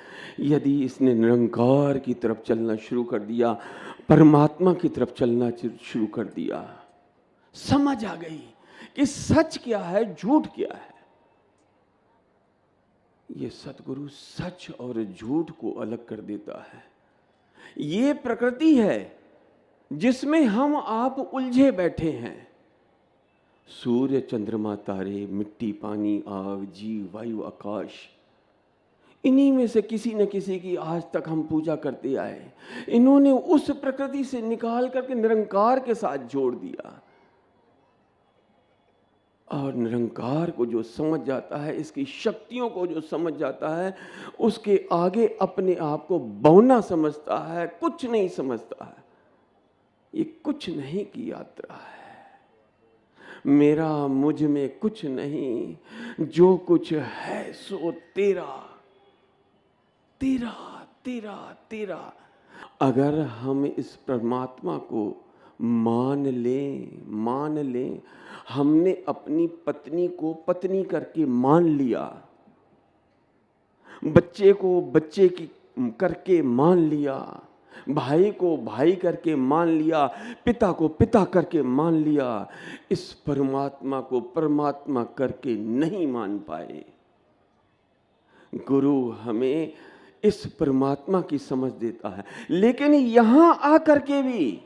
यदि इसने निरंकार की तरफ चलना शुरू कर दिया, परमात्मा की तरफ चलना शुरू कर दिया, समझ आ गई कि सच क्या है, झूठ क्या है। ये सतगुरु सच और झूठ को अलग कर देता है। ये प्रकृति है जिसमें हम आप उलझे बैठे हैं। सूर्य, चंद्रमा, तारे, मिट्टी, पानी, आग, जीव, वायु, आकाश, इन्हीं में से किसी न किसी की आज तक हम पूजा करते आए। इन्होंने उस प्रकृति से निकाल करके निरंकार के साथ जोड़ दिया। और निरंकार को जो समझ जाता है, इसकी शक्तियों को जो समझ जाता है, उसके आगे अपने आप को बौना समझता है, कुछ नहीं समझता है। ये कुछ नहीं की यात्रा है। मेरा मुझ में कुछ नहीं, जो कुछ है सो तेरा, तेरा तेरा तेरा। अगर हम इस परमात्मा को मान लें, हमने अपनी पत्नी को पत्नी करके मान लिया, बच्चे को बच्चे की करके मान लिया, भाई को भाई करके मान लिया, पिता को पिता करके मान लिया, इस परमात्मा को परमात्मा करके नहीं मान पाए। गुरु हमें इस परमात्मा की समझ देता है, लेकिन यहां आकर के भी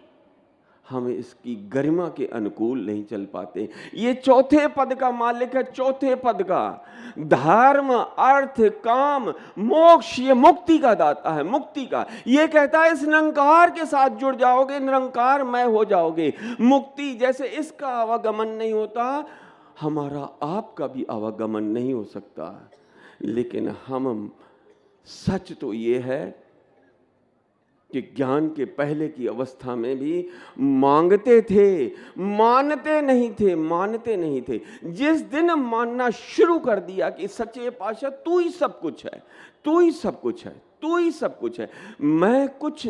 हम इसकी गरिमा के अनुकूल नहीं चल पाते। ये चौथे पद का मालिक है, चौथे पद का। धर्म, अर्थ, काम, मोक्ष, ये मुक्ति का दाता है, मुक्ति का। ये कहता है इस निरंकार के साथ जुड़ जाओगे, निरंकार मैं हो जाओगे। मुक्ति जैसे इसका आवागमन नहीं होता, हमारा आपका भी आवागमन नहीं हो सकता। लेकिन हम सच तो ये है कि ज्ञान के पहले की अवस्था में भी मांगते थे, मानते नहीं थे। जिस दिन मानना शुरू कर दिया कि सच्चे पातशाह तू ही सब कुछ है, तू ही सब कुछ है, तू ही सब कुछ है, मैं कुछ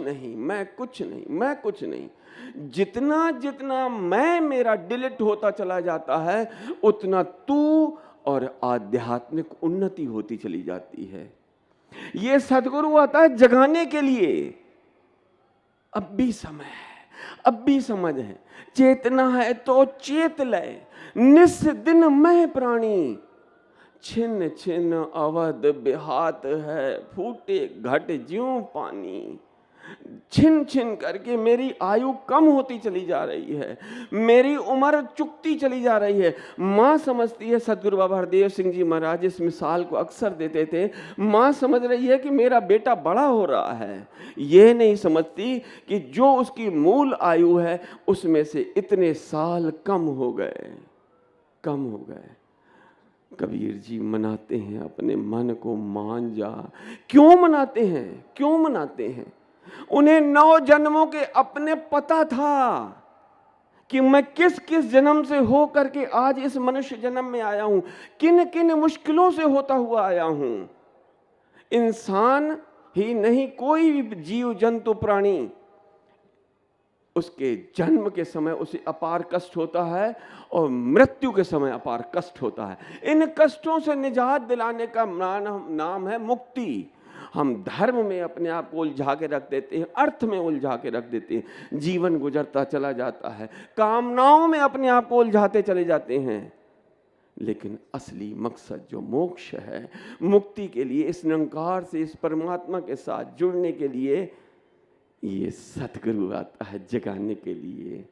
नहीं, जितना जितना मैं मेरा डिलीट होता चला जाता है, उतना तू और आध्यात्मिक उन्नति होती चली जाती है। ये सद्गुरु आता है जगाने के लिए। अब भी समय है, अब भी समझ है, चेतना है तो चेत ले। निस दिन मैं प्राणी, छिन छिन अवध बिहात है, फूटे घट ज्यों पानी। छिन छिन करके मेरी आयु कम होती चली जा रही है, मेरी उम्र चुकती चली जा रही है। माँ समझती है, सदगुरु बाबा हरदेव सिंह जी महाराज इस मिसाल को अक्सर देते थे, माँ समझ रही है कि मेरा बेटा बड़ा हो रहा है। ये नहीं समझती कि जो उसकी मूल आयु है उसमें से इतने साल कम हो गए। कबीर जी मनाते हैं अपने मन को, मान जा। क्यों मनाते हैं? उन्हें 9 जन्मों के अपने पता था कि मैं किस किस जन्म से हो करके आज इस मनुष्य जन्म में आया हूं, किन किन मुश्किलों से होता हुआ आया हूं। इंसान ही नहीं, कोई भी जीव जंतु प्राणी, उसके जन्म के समय उसे अपार कष्ट होता है और मृत्यु के समय अपार कष्ट होता है। इन कष्टों से निजात दिलाने का नाम है मुक्ति। हम धर्म में अपने आप को उलझा के रख देते हैं, अर्थ में उलझा के रख देते हैं, जीवन गुजरता चला जाता है, कामनाओं में अपने आप को उलझाते चले जाते हैं। लेकिन असली मकसद जो मोक्ष है, मुक्ति के लिए, इस निरंकार से, इस परमात्मा के साथ जुड़ने के लिए, ये सतगुरु आता है जगाने के लिए।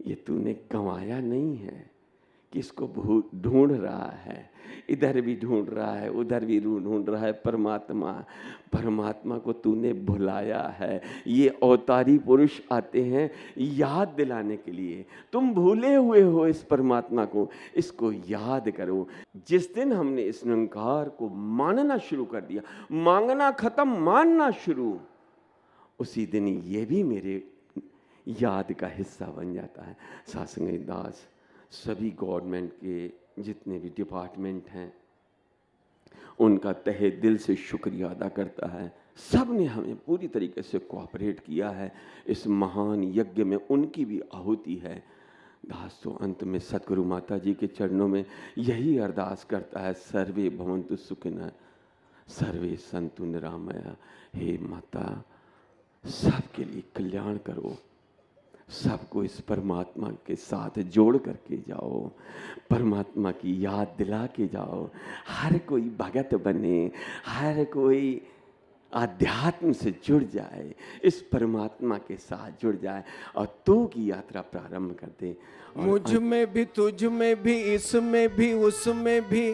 ये तूने कमाया नहीं है कि इसको ढूंढ रहा है, इधर भी ढूंढ रहा है, उधर भी ढूंढ रहा है। परमात्मा को तूने भुलाया है। ये अवतारी पुरुष आते हैं याद दिलाने के लिए। तुम भूले हुए हो इस परमात्मा को, इसको याद करो। जिस दिन हमने इस निरंकार को मानना शुरू कर दिया, मांगना खत्म, मानना शुरू, उसी दिन ये भी मेरे याद का हिस्सा बन जाता है। सासंग दास सभी गवर्नमेंट के जितने भी डिपार्टमेंट हैं उनका तहे दिल से शुक्रिया अदा करता है। सब ने हमें पूरी तरीके से कोऑपरेट किया है। इस महान यज्ञ में उनकी भी आहुति है। दास तो अंत में सतगुरु माता जी के चरणों में यही अरदास करता है, सर्वे भवन्तु सुखिनः सर्वे सन्तु निरामया। हे माता, सबके लिए कल्याण करो, सबको इस परमात्मा के साथ जोड़ करके जाओ, परमात्मा की याद दिला के जाओ। हर कोई भगत बने, हर कोई आध्यात्म से जुड़ जाए, इस परमात्मा के साथ जुड़ जाए और तू की यात्रा प्रारंभ कर दे। मुझ में भी, तुझ में भी, इसमें भी, उसमें भी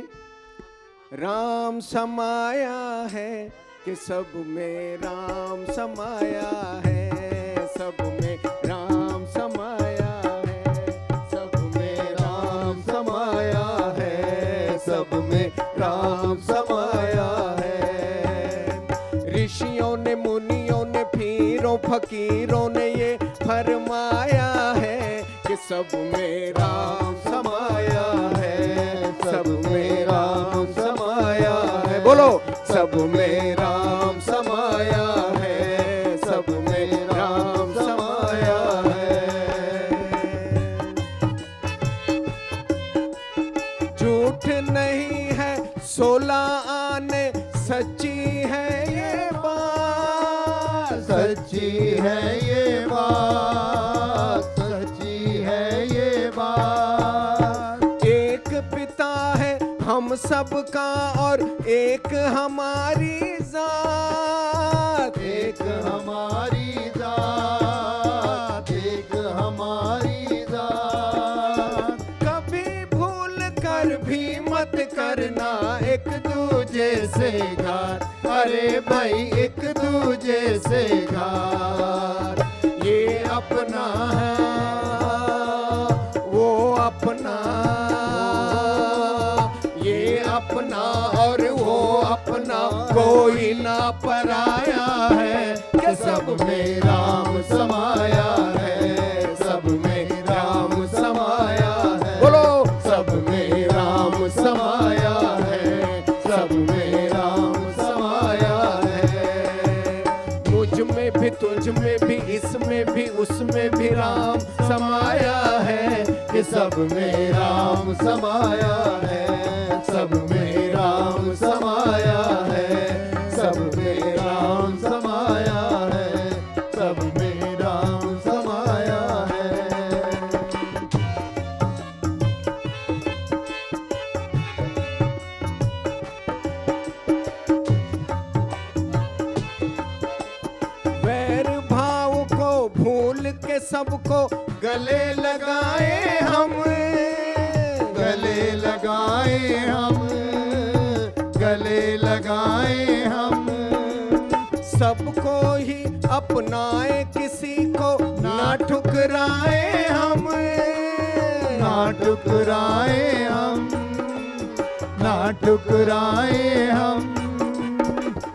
राम समाया है कि सब में राम समाया है, सब में राम समाया है, सब में राम समाया है, सब में राम समाया है। ऋषियों ने, मुनियों ने, पीरों फकीरों ने ये फरमाया है कि सब में राम समाया है, सब में राम समाया है। बोलो, सब में राम समाया है, सब में राम समाया है। झूठ नहीं है 16 आने, सच्ची है ये बात, सच्ची है ये बात, सच्ची है ये बात। एक पिता है हम सबका और एक हमारी जात, एक हमारी जात, एक हमारी जात। कभी भूल कर भी मत करना एक दूजे से घात, अरे भाई एक दूजे से घात। ये अपना है, वो अपना, ये अपना और वो अपना, कोई ना पराया है कि सब में राम समाया है, सब में राम समाया है। बोलो, सब में राम समाया है, सब में राम समाया है। मुझ में भी, तुझ में भी, इसमें भी, उसमें भी राम समाया है कि सब में राम समाया है, सब में राम समाया है, सब में राम समाया है, सब में राम समाया है। वैर भाव को भूल के सबको गले लगाए हम, गले लगाए हम, गले लगाए हम। सबको ही अपनाए, किसी को ना ठुकराए हम, ना ठुकराए हम, ना ठुकराए हम।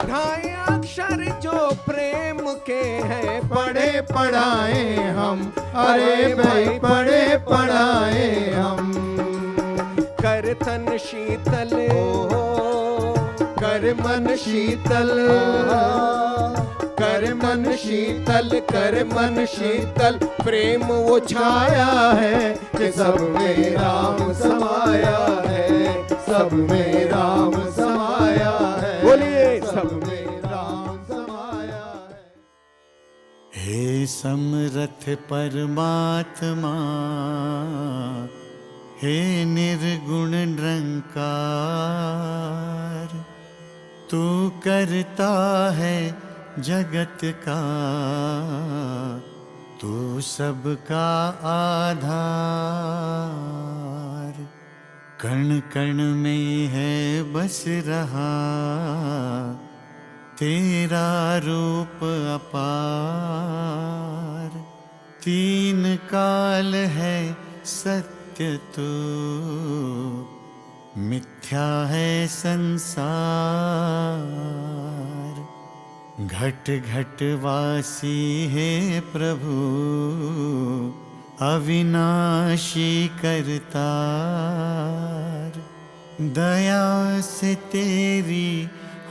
ढाई अक्षर जो प्रेम के हैं पढ़े पढ़ाए हम, अरे भाई पढ़े पढ़ाए हम। कर तन शीतल, कर मन शीतल, कर मन शीतल, कर मन शीतल। प्रेम वो छाया है कि सब में राम समाया है, सब में राम समाया है। बोलिए, सब में राम समाया है। हे समरथ परमात्मा, हे निर्गुण निरंकार, तू करता है जगत का, तू सबका आधार, कण कण में है बस रहा, तेरा रूप अपार। तीन काल है सत्य तू, मिथ्या है संसार। घट घट वासी है प्रभु, अविनाशी करतार। दया से तेरी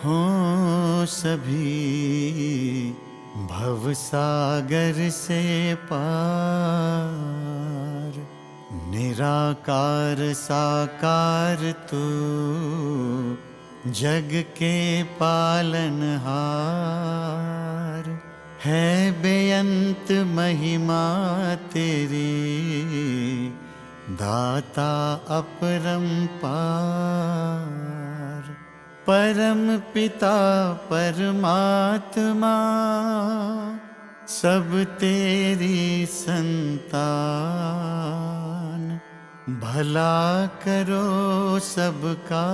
हो सभी, भवसागर से पार। निराकार साकार तू, जग के पालनहार। है बेअंत महिमा तेरी, दाता अपरंपार। परम पिता परमात्मा, सब तेरी संतान। भला करो सबका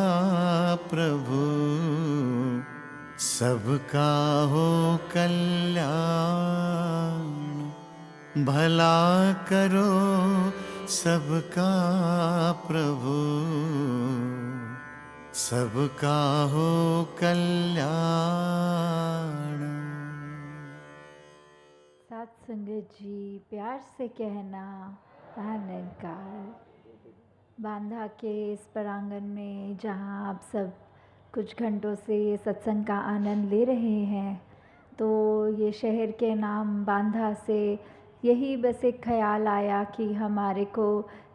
प्रभु, सबका हो कल्याण। भला करो सबका प्रभु, सबका हो कल्याण। साथ संगत जी, प्यार से कहना अहंकार। बांधा के इस प्रांगण में जहाँ आप सब कुछ घंटों से ये सत्संग का आनंद ले रहे हैं, तो ये शहर के नाम बांधा से यही बस एक ख्याल आया कि हमारे को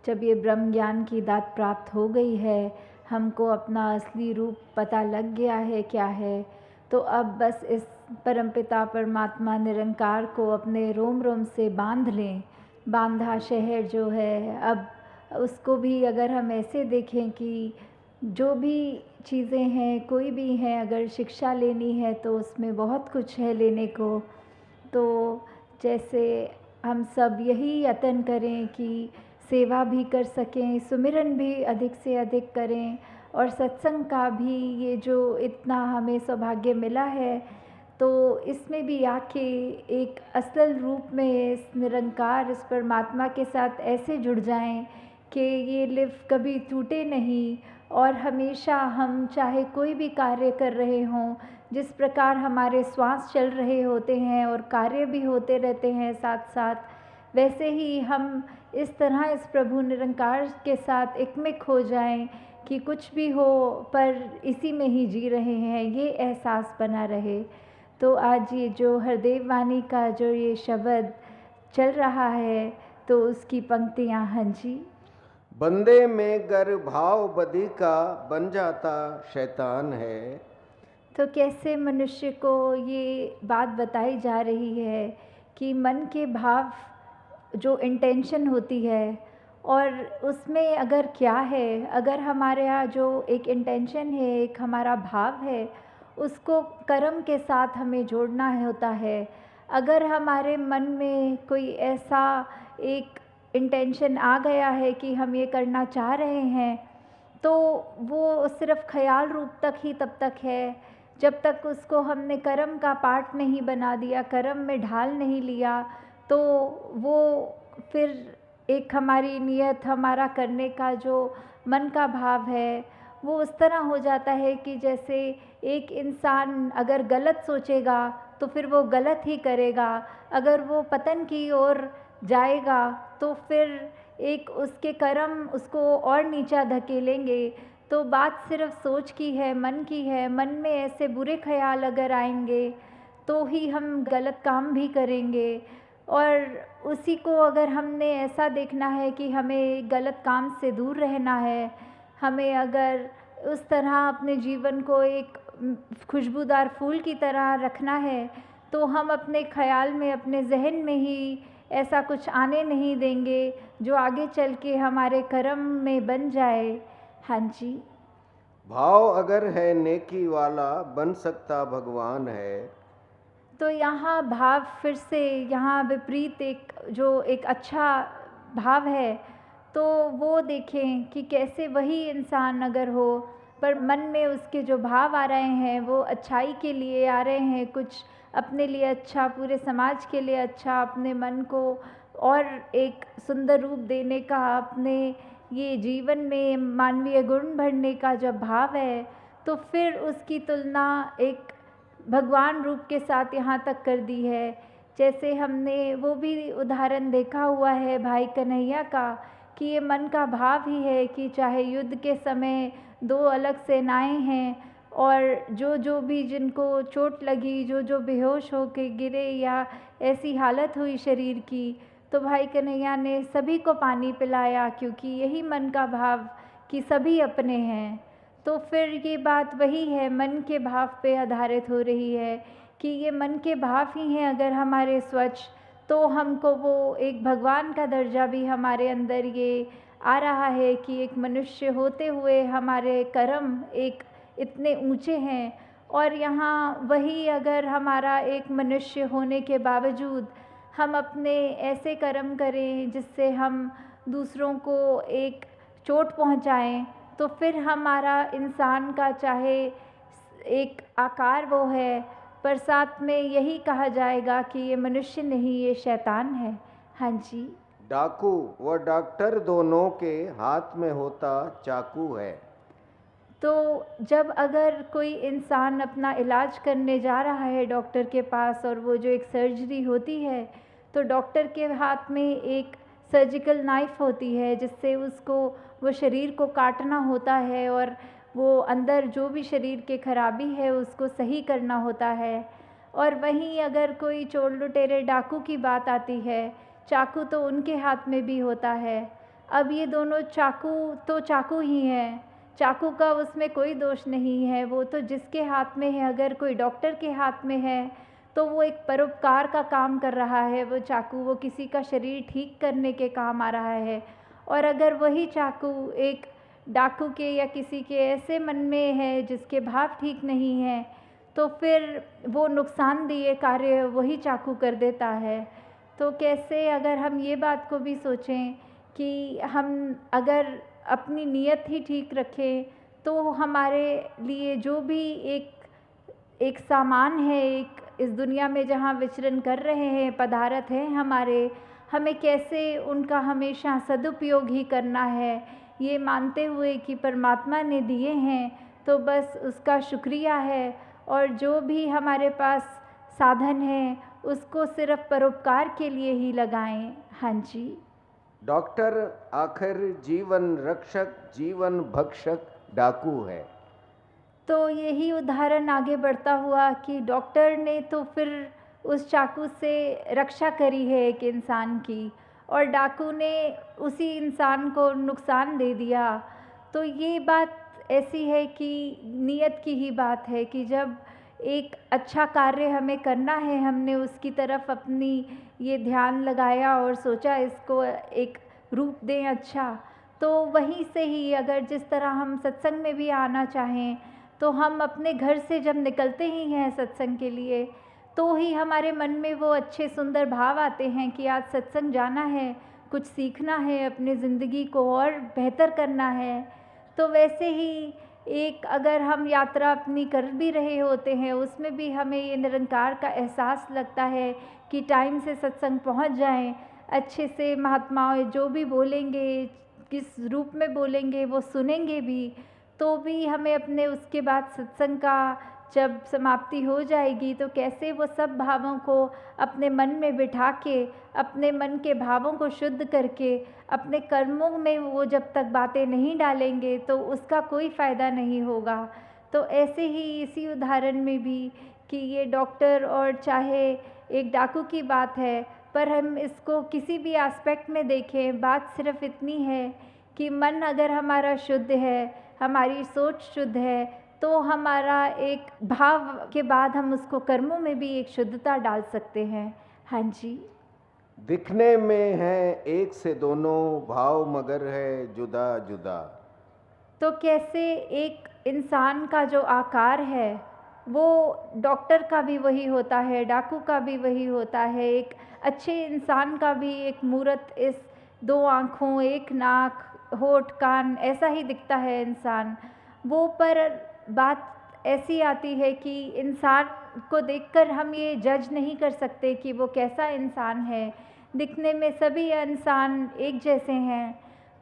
जब ये ब्रह्म ज्ञान की दात प्राप्त हो गई है, हमको अपना असली रूप पता लग गया है क्या है, तो अब बस इस परमपिता परमात्मा निरंकार को अपने रोम रोम से बांध लें। बांधा शहर जो है, अब उसको भी अगर हम ऐसे देखें कि जो भी चीज़ें हैं, कोई भी हैं, अगर शिक्षा लेनी है तो उसमें बहुत कुछ है लेने को। तो जैसे हम सब यही यत्न करें कि सेवा भी कर सकें, सुमिरन भी अधिक से अधिक करें, और सत्संग का भी ये जो इतना हमें सौभाग्य मिला है, तो इसमें भी आके एक असल रूप में इस निरंकार, इस परमात्मा के साथ ऐसे जुड़ जाएं कि ये लिफ्ट कभी टूटे नहीं, और हमेशा हम चाहे कोई भी कार्य कर रहे हों, जिस प्रकार हमारे श्वास चल रहे होते हैं और कार्य भी होते रहते हैं साथ साथ, वैसे ही हम इस तरह इस प्रभु निरंकार के साथ एकमिक हो जाएं कि कुछ भी हो पर इसी में ही जी रहे हैं, ये एहसास बना रहे। तो आज ये जो हरदेव वाणी का जो ये शब्द चल रहा है, तो उसकी पंक्तियाँ। हाँ जी। बंदे में गर भाव बदी का, बन जाता शैतान है। तो कैसे मनुष्य को ये बात बताई जा रही है कि मन के भाव जो इंटेंशन होती है, और उसमें अगर क्या है, अगर हमारे यहाँ जो एक इंटेंशन है, एक हमारा भाव है, उसको कर्म के साथ हमें जोड़ना होता है। अगर हमारे मन में कोई ऐसा एक इंटेंशन आ गया है कि हम ये करना चाह रहे हैं, तो वो सिर्फ ख्याल रूप तक ही तब तक है, जब तक उसको हमने कर्म का पार्ट नहीं बना दिया, कर्म में ढाल नहीं लिया, तो वो फिर एक हमारी नियत, हमारा करने का जो मन का भाव है, वो उस तरह हो जाता है कि जैसे एक इंसान अगर गलत सोचेगा तो फिर वो गलत ही करेगा, अगर वो पतन की ओर जाएगा तो फिर एक उसके कर्म उसको और नीचा धकेलेंगे। तो बात सिर्फ सोच की है, मन की है। मन में ऐसे बुरे ख्याल अगर आएंगे तो ही हम गलत काम भी करेंगे, और उसी को अगर हमने ऐसा देखना है कि हमें गलत काम से दूर रहना है, हमें अगर उस तरह अपने जीवन को एक खुशबूदार फूल की तरह रखना है, तो हम अपने ख्याल में, अपने जहन में ही ऐसा कुछ आने नहीं देंगे जो आगे चल के हमारे कर्म में बन जाए। हाँ जी। भाव अगर है नेकी वाला, बन सकता भगवान है। तो यहाँ भाव फिर से यहाँ विपरीत एक अच्छा भाव है, तो वो देखें कि कैसे वही इंसान अगर हो पर मन में उसके जो भाव आ रहे हैं वो अच्छाई के लिए आ रहे हैं, कुछ अपने लिए अच्छा, पूरे समाज के लिए अच्छा, अपने मन को और एक सुंदर रूप देने का, अपने ये जीवन में मानवीय गुण भरने का जब भाव है, तो फिर उसकी तुलना एक भगवान रूप के साथ यहाँ तक कर दी है। जैसे हमने वो भी उदाहरण देखा हुआ है भाई कन्हैया का, कि ये मन का भाव ही है कि चाहे युद्ध के समय दो अलग सेनाएं हैं और जो भी जिनको चोट लगी, जो बेहोश होके गिरे या ऐसी हालत हुई शरीर की, तो भाई कन्हैया ने सभी को पानी पिलाया, क्योंकि यही मन का भाव कि सभी अपने हैं। तो फिर ये बात वही है, मन के भाव पे आधारित हो रही है कि ये मन के भाव ही हैं अगर हमारे स्वच्छ, तो हमको वो एक भगवान का दर्जा भी हमारे अंदर ये आ रहा है कि एक मनुष्य होते हुए हमारे कर्म एक इतने ऊंचे हैं। और यहाँ वही अगर हमारा एक मनुष्य होने के बावजूद हम अपने ऐसे कर्म करें जिससे हम दूसरों को एक चोट पहुँचाएँ, तो फिर हमारा इंसान का चाहे एक आकार वो है, पर साथ में यही कहा जाएगा कि ये मनुष्य नहीं, ये शैतान है। हाँ जी। डाकू व डॉक्टर दोनों के हाथ में होता चाकू है। तो जब अगर कोई इंसान अपना इलाज करने जा रहा है डॉक्टर के पास, और वो जो एक सर्जरी होती है, तो डॉक्टर के हाथ में एक सर्जिकल नाइफ होती है जिससे उसको वो शरीर को काटना होता है और वो अंदर जो भी शरीर के खराबी है उसको सही करना होता है। और वहीं अगर कोई चोर लुटेरे डाकू की बात आती है, चाकू तो उनके हाथ में भी होता है। अब ये दोनों चाकू तो चाकू ही हैं, चाकू का उसमें कोई दोष नहीं है, वो तो जिसके हाथ में है, अगर कोई डॉक्टर के हाथ में है तो वो एक परोपकार का काम कर रहा है, वो चाकू वो किसी का शरीर ठीक करने के काम आ रहा है। और अगर वही चाकू एक डाकू के या किसी के ऐसे मन में है जिसके भाव ठीक नहीं है, तो फिर वो नुकसानदेह कार्य वही चाकू कर देता है। तो कैसे अगर हम ये बात को भी सोचें कि हम अगर अपनी नीयत ही ठीक रखें, तो हमारे लिए जो भी एक सामान है, एक इस दुनिया में जहाँ विचरण कर रहे हैं, पदार्थ हैं हमारे, हमें कैसे उनका हमेशा सदुपयोग ही करना है, ये मानते हुए कि परमात्मा ने दिए हैं तो बस उसका शुक्रिया है। और जो भी हमारे पास साधन है उसको सिर्फ परोपकार के लिए ही लगाएं। हाँ जी। डॉक्टर आखिर जीवन रक्षक, जीवन भक्षक डाकू है। तो यही उदाहरण आगे बढ़ता हुआ कि डॉक्टर ने तो फिर उस चाकू से रक्षा करी है एक इंसान की, और डाकू ने उसी इंसान को नुकसान दे दिया। तो ये बात ऐसी है कि नीयत की ही बात है कि जब एक अच्छा कार्य हमें करना है, हमने उसकी तरफ अपनी ये ध्यान लगाया और सोचा इसको एक रूप दें अच्छा, तो वहीं से ही अगर जिस तरह हम सत्संग में भी आना चाहें, तो हम अपने घर से जब निकलते ही हैं सत्संग के लिए, तो ही हमारे मन में वो अच्छे सुंदर भाव आते हैं कि आज सत्संग जाना है, कुछ सीखना है, अपनी ज़िंदगी को और बेहतर करना है। तो वैसे ही एक अगर हम यात्रा अपनी कर भी रहे होते हैं, उसमें भी हमें ये निरंकार का एहसास लगता है कि टाइम से सत्संग पहुंच जाएं, अच्छे से महात्माओं जो भी बोलेंगे, किस रूप में बोलेंगे वो सुनेंगे भी, तो भी हमें अपने उसके बाद सत्संग का जब समाप्ति हो जाएगी तो कैसे वो सब भावों को अपने मन में बिठा के, अपने मन के भावों को शुद्ध करके, अपने कर्मों में वो जब तक बातें नहीं डालेंगे तो उसका कोई फ़ायदा नहीं होगा। तो ऐसे ही इसी उदाहरण में भी कि ये डॉक्टर और चाहे एक डाकू की बात है, पर हम इसको किसी भी एस्पेक्ट में देखें, बात सिर्फ इतनी है कि मन अगर हमारा शुद्ध है, हमारी सोच शुद्ध है, तो हमारा एक भाव के बाद हम उसको कर्मों में भी एक शुद्धता डाल सकते हैं। हाँ जी। दिखने में है एक से दोनों, भाव मगर है जुदा जुदा। तो कैसे एक इंसान का जो आकार है वो डॉक्टर का भी वही होता है, डाकू का भी वही होता है, एक अच्छे इंसान का भी एक मूरत, इस 2 आँखों, 1 नाक, होठ, कान, ऐसा ही दिखता है इंसान वो। पर बात ऐसी आती है कि इंसान को देखकर हम ये जज नहीं कर सकते कि वो कैसा इंसान है। दिखने में सभी इंसान एक जैसे हैं,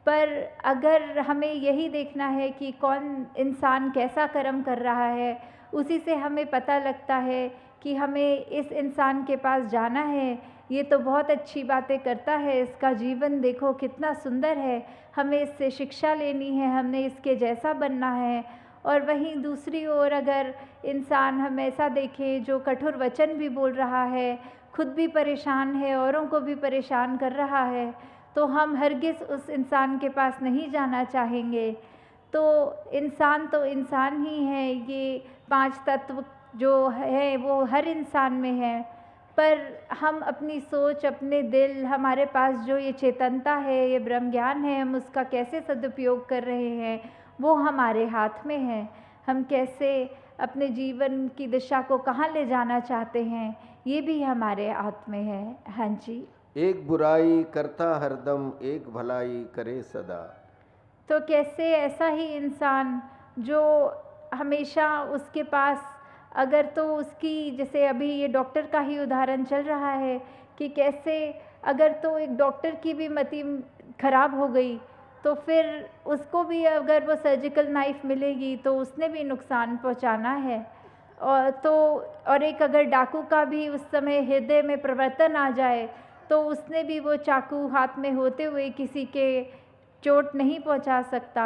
पर अगर हमें यही देखना है कि कौन इंसान कैसा कर्म कर रहा है, उसी से हमें पता लगता है कि हमें इस इंसान के पास जाना है। ये तो बहुत अच्छी बातें करता है, इसका जीवन देखो कितना सुंदर है, हमें इससे शिक्षा लेनी है, हमने इसके जैसा बनना है। और वहीं दूसरी ओर अगर इंसान हम ऐसा देखें जो कठोर वचन भी बोल रहा है, खुद भी परेशान है, औरों को भी परेशान कर रहा है, तो हम हरगिज़ उस इंसान के पास नहीं जाना चाहेंगे। तो इंसान ही है, ये 5 तत्व जो है वो हर इंसान में है, पर हम अपनी सोच, अपने दिल, हमारे पास जो ये चेतनता है, ये ब्रह्म ज्ञान है, हम उसका कैसे सदुपयोग कर रहे हैं वो हमारे हाथ में है। हम कैसे अपने जीवन की दिशा को कहाँ ले जाना चाहते हैं ये भी हमारे हाथ में है। हाँ जी। एक बुराई करता हरदम, एक भलाई करे सदा। तो कैसे ऐसा ही इंसान जो हमेशा उसके पास, अगर तो उसकी, जैसे अभी ये डॉक्टर का ही उदाहरण चल रहा है कि कैसे अगर तो एक डॉक्टर की भी मति खराब हो गई तो फिर उसको भी अगर वो सर्जिकल नाइफ मिलेगी तो उसने भी नुकसान पहुंचाना है। और एक अगर डाकू का भी उस समय हृदय में परिवर्तन आ जाए तो उसने भी वो चाकू हाथ में होते हुए किसी के चोट नहीं पहुंचा सकता।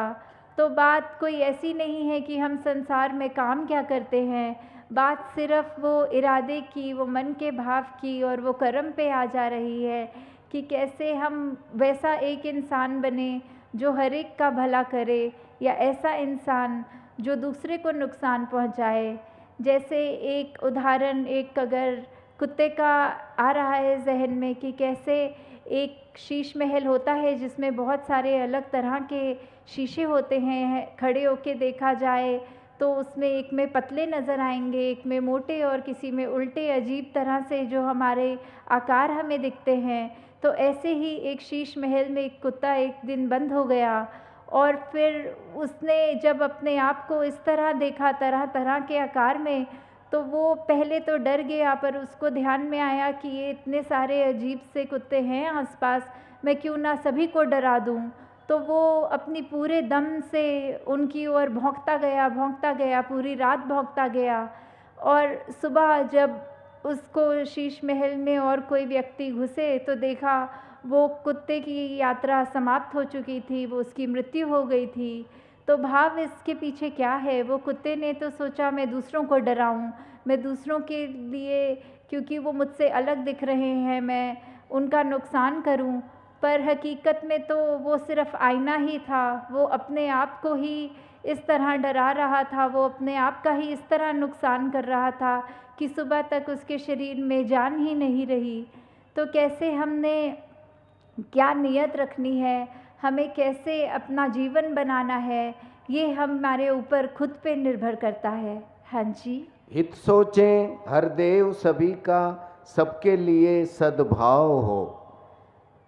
तो बात कोई ऐसी नहीं है कि हम संसार में काम क्या करते हैं, बात सिर्फ वो इरादे की, वो मन के भाव की और वो कर्म पे आ जा रही है कि कैसे हम वैसा एक इंसान बने जो हर एक का भला करे, या ऐसा इंसान जो दूसरे को नुकसान पहुंचाए। जैसे एक उदाहरण, एक अगर कुत्ते का आ रहा है जहन में कि कैसे एक शीश महल होता है जिसमें बहुत सारे अलग तरह के शीशे होते हैं, खड़े होके देखा जाए तो उसमें एक में पतले नज़र आएंगे, एक में मोटे और किसी में उल्टे, अजीब तरह से जो हमारे आकार हमें दिखते हैं। तो ऐसे ही एक शीश महल में एक कुत्ता एक दिन बंद हो गया और फिर उसने जब अपने आप को इस तरह देखा तरह तरह के आकार में, तो वो पहले तो डर गया, पर उसको ध्यान में आया कि ये इतने सारे अजीब से कुत्ते हैं आसपास, मैं क्यों ना सभी को डरा दूं। तो वो अपनी पूरे दम से उनकी ओर भौंकता गया, पूरी रात भौंकता गया। और सुबह जब उसको शीश महल में और कोई व्यक्ति घुसे तो देखा वो कुत्ते की यात्रा समाप्त हो चुकी थी, वो उसकी मृत्यु हो गई थी। तो भाव इसके पीछे क्या है, वो कुत्ते ने तो सोचा मैं दूसरों को डराऊं, मैं दूसरों के लिए, क्योंकि वो मुझसे अलग दिख रहे हैं, मैं उनका नुकसान करूं। पर हकीकत में तो वो सिर्फ आईना ही था, वो अपने आप को ही इस तरह डरा रहा था, वो अपने आप का ही इस तरह नुकसान कर रहा था कि सुबह तक उसके शरीर में जान ही नहीं रही। तो कैसे हमने क्या नियत रखनी है, हमें कैसे अपना जीवन बनाना है, ये हमारे ऊपर खुद पे निर्भर करता है। हाँ जी। हित सोचें हर देव सभी का, सबके लिए सद्भाव हो।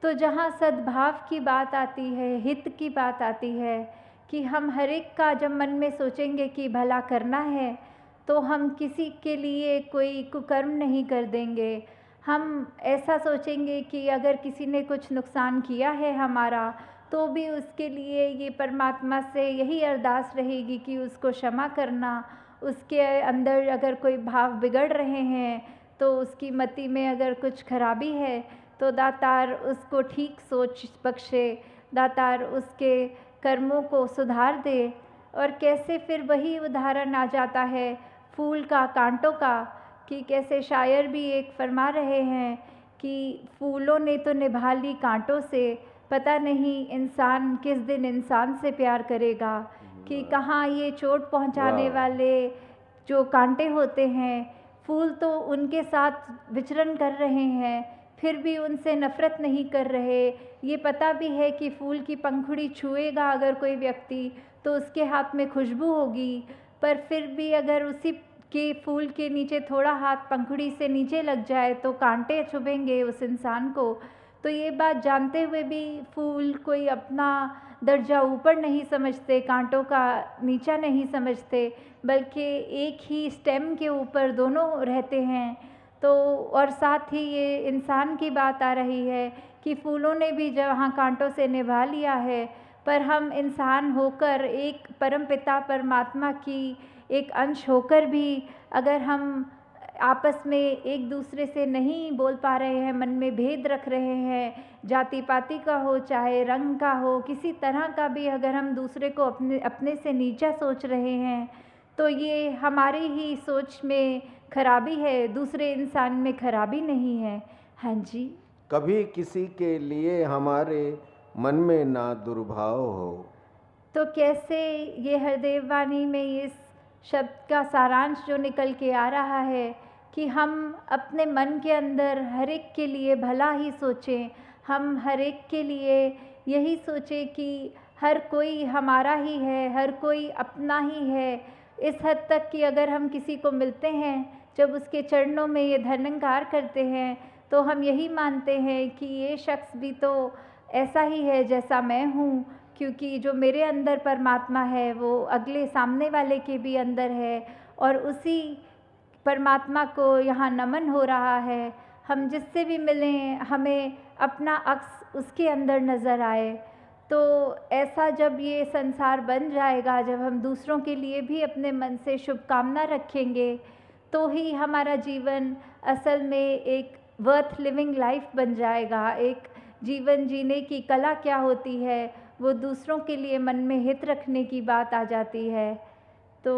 तो जहाँ सद्भाव की बात आती है, हित की बात आती है कि हम हर एक का जब मन में सोचेंगे कि भला करना है तो हम किसी के लिए कोई कुकर्म नहीं कर देंगे। हम ऐसा सोचेंगे कि अगर किसी ने कुछ नुकसान किया है हमारा, तो भी उसके लिए ये परमात्मा से यही अरदास रहेगी कि उसको क्षमा करना। उसके अंदर अगर कोई भाव बिगड़ रहे हैं, तो उसकी मति में अगर कुछ खराबी है तो दातार उसको ठीक सोच बख्शे, दातार उसके कर्मों को सुधार दे। और कैसे फिर वही उदाहरण आ जाता है फूल का कांटों का, कि कैसे शायर भी एक फरमा रहे हैं कि फूलों ने तो निभा ली कांटों से, पता नहीं इंसान किस दिन इंसान से प्यार करेगा। कि कहाँ ये चोट पहुंचाने वाले जो कांटे होते हैं, फूल तो उनके साथ विचरण कर रहे हैं, फिर भी उनसे नफ़रत नहीं कर रहे। ये पता भी है कि फूल की पंखुड़ी छुएगा अगर कोई व्यक्ति तो उसके हाथ में खुशबू होगी, पर फिर भी अगर उसी कि फूल के नीचे थोड़ा हाथ पंखुड़ी से नीचे लग जाए तो कांटे चुभेंगे उस इंसान को। तो ये बात जानते हुए भी फूल कोई अपना दर्जा ऊपर नहीं समझते, कांटों का नीचा नहीं समझते, बल्कि एक ही स्टेम के ऊपर दोनों रहते हैं। तो और साथ ही ये इंसान की बात आ रही है कि फूलों ने भी जहाँ कांटों से निभा लिया है, पर हम इंसान होकर एक परमपिता परमात्मा की एक अंश होकर भी अगर हम आपस में एक दूसरे से नहीं बोल पा रहे हैं, मन में भेद रख रहे हैं, जाति पाति का हो चाहे रंग का हो, किसी तरह का भी अगर हम दूसरे को अपने से नीचा सोच रहे हैं, तो ये हमारी ही सोच में खराबी है, दूसरे इंसान में खराबी नहीं है। हाँ जी। कभी किसी के लिए हमारे मन में ना दुर्भाव हो। तो कैसे ये हरदेव वाणी में इस शब्द का सारांश जो निकल के आ रहा है कि हम अपने मन के अंदर हर एक के लिए भला ही सोचें, हम हर एक के लिए यही सोचें कि हर कोई हमारा ही है, हर कोई अपना ही है। इस हद तक कि अगर हम किसी को मिलते हैं, जब उसके चरणों में ये धन्यवाद करते हैं, तो हम यही मानते हैं कि ये शख्स भी तो ऐसा ही है जैसा मैं हूँ, क्योंकि जो मेरे अंदर परमात्मा है वो अगले सामने वाले के भी अंदर है, और उसी परमात्मा को यहाँ नमन हो रहा है। हम जिससे भी मिलें हमें अपना अक्स उसके अंदर नज़र आए। तो ऐसा जब ये संसार बन जाएगा, जब हम दूसरों के लिए भी अपने मन से शुभकामना रखेंगे, तो ही हमारा जीवन असल में एक वर्थ लिविंग लाइफ बन जाएगा। एक जीवन जीने की कला क्या होती है, वो दूसरों के लिए मन में हित रखने की बात आ जाती है। तो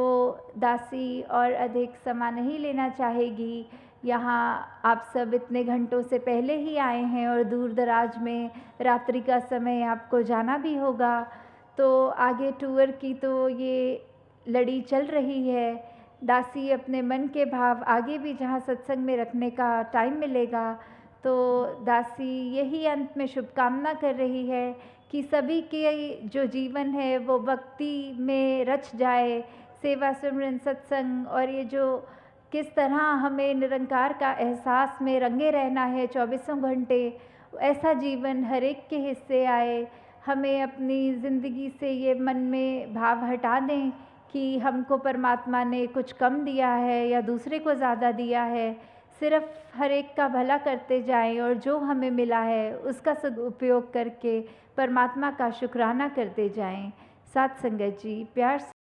दासी और अधिक समय नहीं लेना चाहेगी। यहाँ आप सब इतने घंटों से पहले ही आए हैं और दूर दराज में रात्रि का समय आपको जाना भी होगा, तो आगे टूर की तो ये लड़ी चल रही है। दासी अपने मन के भाव आगे भी जहाँ सत्संग में रखने का टाइम मिलेगा, तो दासी यही अंत में शुभकामना कर रही है कि सभी के जो जीवन है वो भक्ति में रच जाए, सेवा सिमरन सत्संग, और ये जो किस तरह हमें निरंकार का एहसास में रंगे रहना है 24 घंटे, ऐसा जीवन हर एक के हिस्से आए। हमें अपनी ज़िंदगी से ये मन में भाव हटा दें कि हमको परमात्मा ने कुछ कम दिया है या दूसरे को ज़्यादा दिया है। सिर्फ हर एक का भला करते जाएं और जो हमें मिला है उसका सदुपयोग करके परमात्मा का शुक्राना करते जाएं। साथ संगत जी, प्यार से